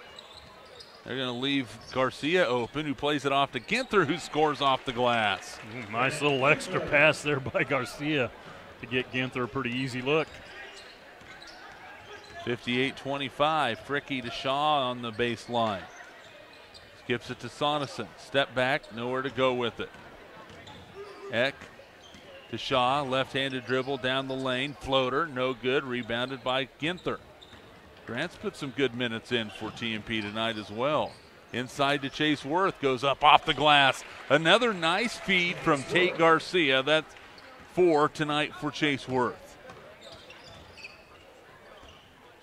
They're going to leave Garcia open, who plays it off to Ginther, who scores off the glass. Nice little extra pass there by Garcia to get Ginther a pretty easy look. 58-25, Fricky to Shaw on the baseline. Skips it to Sonneson. Step back, nowhere to go with it. Eck to Shaw, left-handed dribble down the lane. Floater, no good, rebounded by Ginther. Grant's put some good minutes in for TMP tonight as well. Inside to Chase Worth, goes up off the glass. Another nice feed from Tate Garcia. That's 4 tonight for Chase Worth.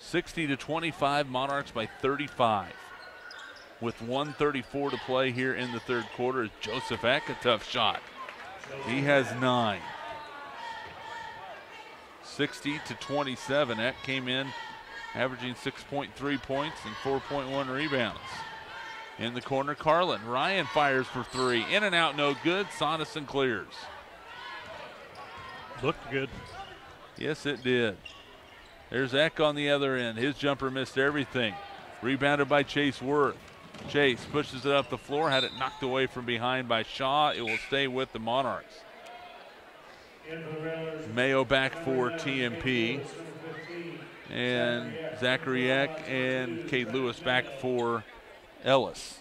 60-25, Monarchs by 35. With 1:34 to play here in the third quarter is Joseph Eck, a tough shot. He has 9. 60-27, Eck came in averaging 6.3 points and 4.1 rebounds. In the corner, Carlin. Ryan fires for 3. In and out, no good. Sonneson clears. Looked good. Yes, it did. There's Eck on the other end. His jumper missed everything. Rebounded by Chase Worth. Chase pushes it up the floor, had it knocked away from behind by Shaw. It will stay with the Monarchs. Mayo back for TMP. And Zachary Eck and Cade Lewis back for Ellis.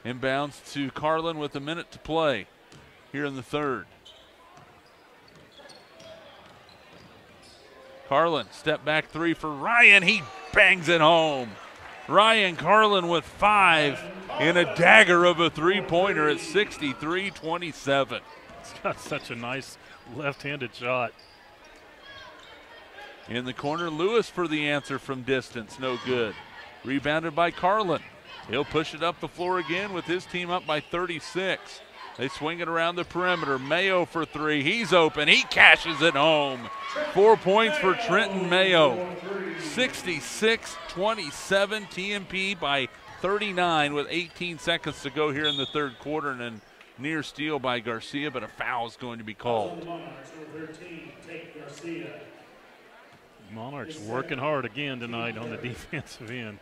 Inbounds to Carlin with a minute to play here in the third. Carlin, step back 3 for Ryan. He bangs it home. Ryan Carlin with 5 and a dagger of a three-pointer at 63-27. It's got such a nice left-handed shot. In the corner, Lewis for the answer from distance, no good. Rebounded by Carlin. He'll push it up the floor again with his team up by 36. They swing it around the perimeter. Mayo for 3. He's open. He cashes it home. 4 points for Trenton Mayo. 66-27, TMP by 39 with 18 seconds to go here in the third quarter, and a near steal by Garcia, but a foul is going to be called. Monarchs working hard again tonight on the defensive end.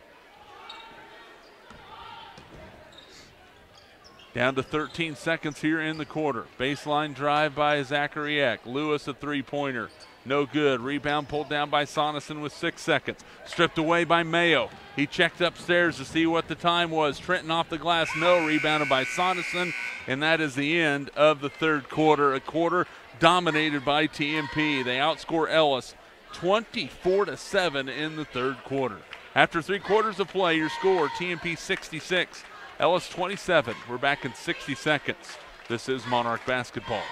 Down to 13 seconds here in the quarter. Baseline drive by Zachary Eck. Lewis a three-pointer. No good. Rebound pulled down by Sonneson with 6 seconds. Stripped away by Mayo. He checked upstairs to see what the time was. Trenton off the glass. No. Rebounded by Sonneson. And that is the end of the third quarter. A quarter dominated by TMP. They outscore Ellis 24-7 in the third quarter. After 3 quarters of play, your score, TMP 66. Ellis 27. We're back in 60 seconds. This is Monarch basketball.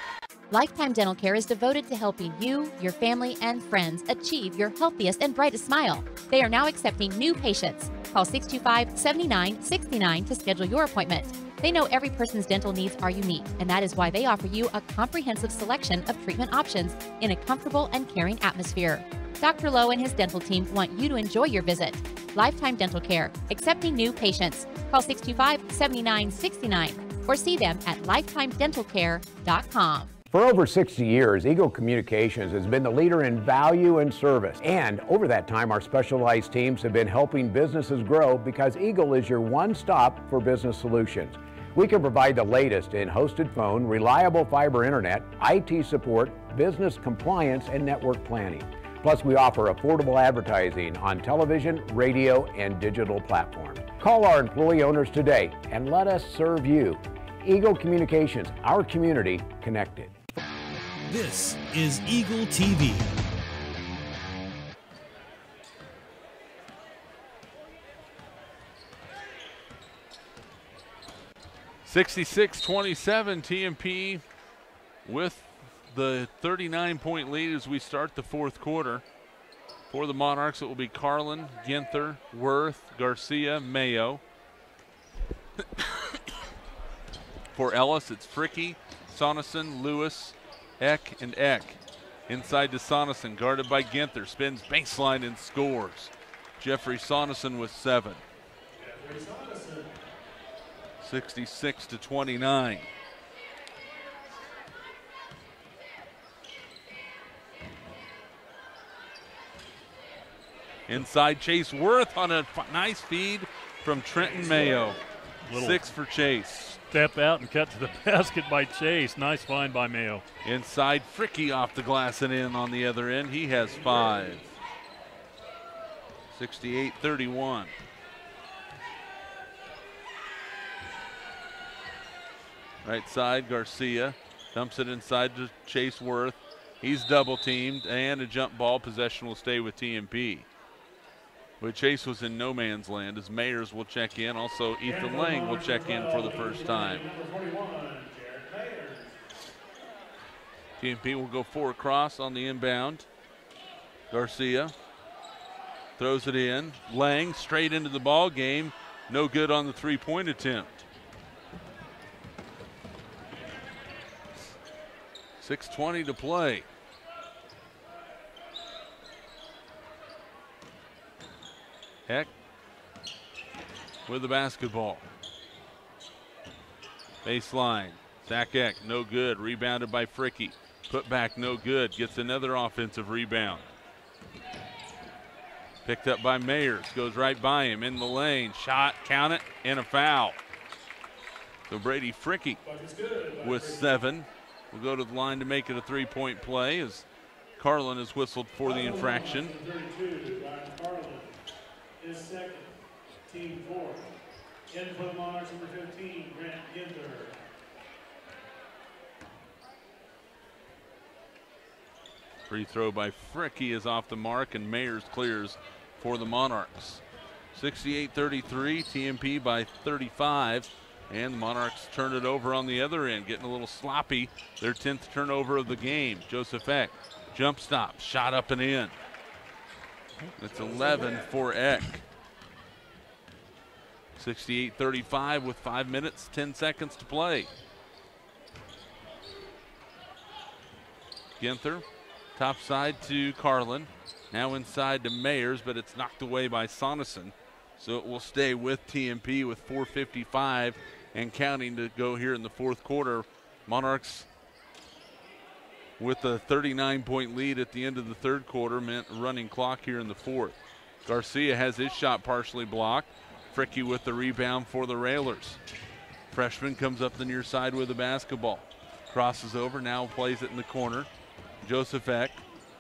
Lifetime Dental Care is devoted to helping you, your family, and friends achieve your healthiest and brightest smile. They are now accepting new patients. Call 625-7969 to schedule your appointment. They know every person's dental needs are unique, and that is why they offer you a comprehensive selection of treatment options in a comfortable and caring atmosphere. Dr. Lowe and his dental team want you to enjoy your visit. Lifetime Dental Care, accepting new patients. Call 625-7969 or see them at lifetimedentalcare.com. For over 60 years, Eagle Communications has been the leader in value and service. And over that time, our specialized teams have been helping businesses grow because Eagle is your one-stop for business solutions. We can provide the latest in hosted phone, reliable fiber internet, IT support, business compliance, and network planning. Plus, we offer affordable advertising on television, radio, and digital platforms. Call our employee owners today and let us serve you. Eagle Communications, our community connected. This is Eagle TV. (66-27) TMP with the 39-point lead as we start the fourth quarter. For the Monarchs, it will be Carlin, Ginther, Worth, Garcia, Mayo. For Ellis, it's Fricky, Sonneson, Lewis, Eck, and Eck. Inside to Sonneson, guarded by Ginther, spins baseline and scores. Jeffrey Sonneson with 7. 66-29. Inside, Chase Worth on a nice feed from Trenton Mayo. 6 for Chase. Step out and cut to the basket by Chase. Nice find by Mayo. Inside, Fricky off the glass and in on the other end. He has 5. 68-31. Right side, Garcia dumps it inside to Chase Worth. He's double teamed, and a jump ball. Possession will stay with TMP. But Chase was in no man's land as Mayers will check in. Also, Ethan Lang will check in for the first time. TMP will go 4 across on the inbound. Garcia throws it in. Lang straight into the ball game. No good on the three-point attempt. 6:20 to play. Eck with the basketball. Baseline. Zach Eck, no good. Rebounded by Fricky. Put back, no good. Gets another offensive rebound. Picked up by Mayers. Goes right by him in the lane. Shot, count it, and a foul. So Brady Fricky with 7. Will go to the line to make it a 3-point play as Carlin is whistled for the infraction. His second, team 4. In for the Monarchs, number 15, Grant Ginther. Free throw by Fricky is off the mark, and Mayers clears for the Monarchs. 68-33, TMP by 35, and the Monarchs turn it over on the other end, getting a little sloppy. Their 10th turnover of the game. Joseph Eck, jump stop, shot up and in. It's 11 for Eck. 68-35 with 5 minutes, 10 seconds to play. Ginther, top side to Carlin. Now inside to Mayers, but it's knocked away by Sonneson. So it will stay with TMP with 4:55 and counting to go here in the fourth quarter. Monarchs with a 39-point lead at the end of the third quarter meant running clock here in the fourth. Garcia has his shot partially blocked. Fricky with the rebound for the Railers. Freshman comes up the near side with the basketball. Crosses over, now plays it in the corner. Joseph Eck,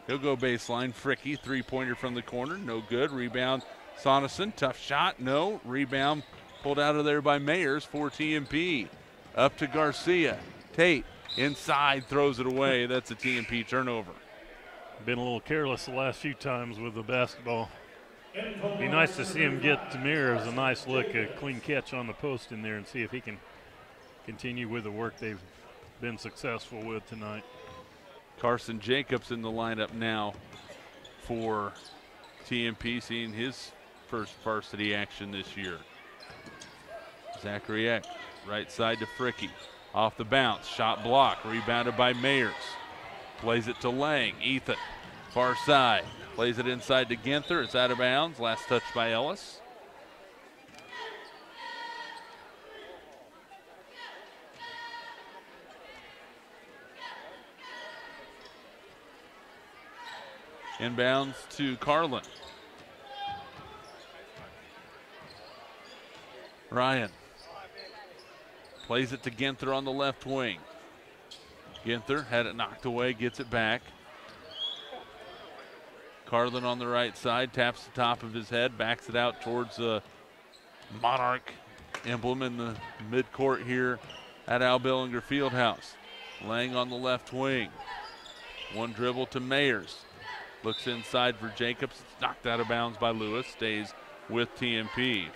he'll go baseline. Fricky, three-pointer from the corner, no good. Rebound, Sonneson, tough shot, no. Rebound pulled out of there by Mayers for TMP. Up to Garcia. Tate inside, throws it away. That's a TMP turnover. Been a little careless the last few times with the basketball. Be nice to see him get to Mayers a nice look, a clean catch on the post in there, and see if he can continue with the work they've been successful with tonight. Carson Jacobs in the lineup now for TMP, seeing his first varsity action this year. Zachary Eck, right side to Fricky. Off the bounce, shot block, rebounded by Mayers. Plays it to Lang, Ethan, far side. Plays it inside to Ginther, it's out of bounds. Last touch by Ellis. Inbounds to Carlin. Ryan plays it to Ginther on the left wing. Ginther had it knocked away, gets it back. Carlin on the right side, taps the top of his head, backs it out towards the Monarch emblem in the midcourt here at Al Billinger Fieldhouse. Lang on the left wing. One dribble to Mayers. Looks inside for Jacobs. It's knocked out of bounds by Lewis. Stays with TMP.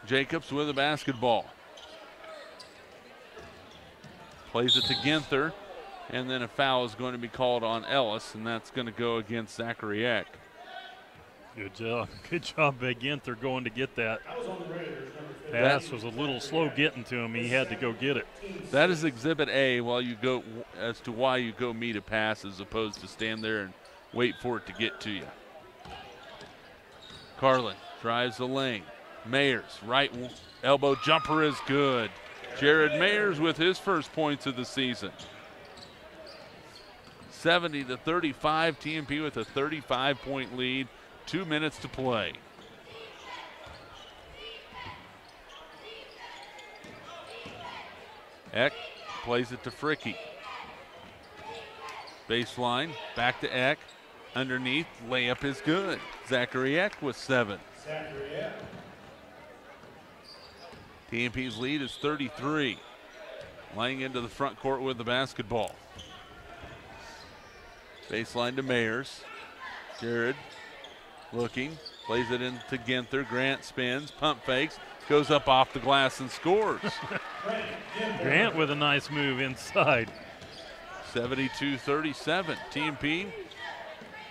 Jacobs with a basketball. Plays it to Ginther, and then a foul is going to be called on Ellis, and that's going to go against Zachary Eck. Good job. Good job by Ginther going to get that. Pass was a little slow getting to him. He had to go get it. That is Exhibit A while you go as to why you go meet a pass as opposed to stand there and wait for it to get to you. Carlin drives the lane. Mayers, right elbow jumper is good. Jared Mayers with his first points of the season. 70-35, TMP with a 35-point lead. 2 minutes to play. Eck plays it to Fricky. Baseline, back to Eck. Underneath, layup is good. Zachary Eck with 7. TMP's lead is 33. Laying into the front court with the basketball. Baseline to Mayers. Jared looking, plays it into Ginther. Grant spins, pump fakes, goes up off the glass and scores. Grant with a nice move inside. 72-37. TMP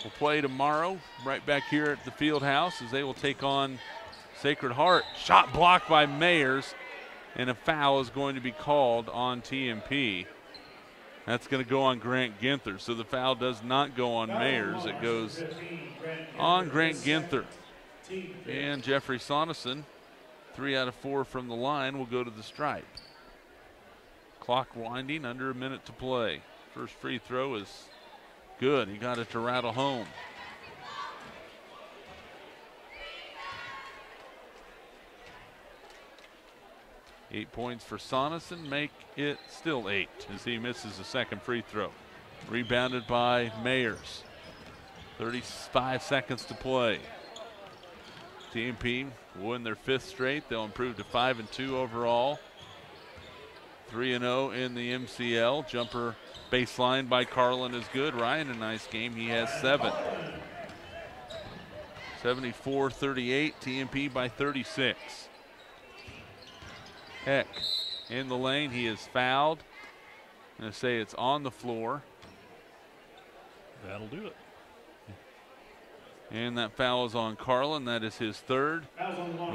will play tomorrow right back here at the field house as they will take on Sacred Heart. Shot blocked by Mayers, and a foul is going to be called on TMP. That's going to go on Grant Ginther. So the foul does not go on Mayers. It goes on Grant Ginther. And Jeffrey Sonneson, 3 out of 4 from the line, will go to the stripe. Clock winding, under a minute to play. First free throw is good. He got it to rattle home. Eight points for Sonneson, make it still 8 as he misses the second free throw. Rebounded by Mayers. 35 seconds to play. TMP will win their 5th straight. They'll improve to 5-2 overall. 3-0 in the MCL. Jumper baseline by Carlin is good. Ryan, a nice game. He has 7. 74-38, TMP by 36. Eck in the lane. He is fouled. I'm going to say it's on the floor. That'll do it. And that foul is on Carlin. That is his 3rd.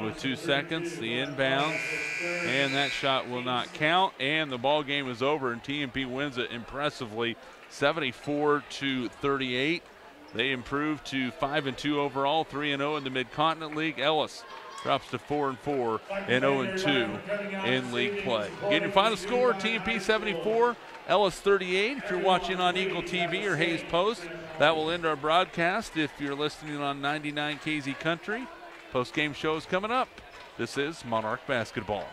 With 2 seconds, the inbound. And that shot will not count. And the ball game is over, and TMP wins it impressively, 74-38. They improve to 5-2 overall, 3-0 in the Mid-Continent League. Ellis drops to 4-4 and 0-2 in league play. Get your final score: TMP 74, Ellis 38. If you're watching on Eagle TV or Hayes Post, that will end our broadcast. If you're listening on 99 KZ Country, post-game show is coming up. This is Monarch Basketball.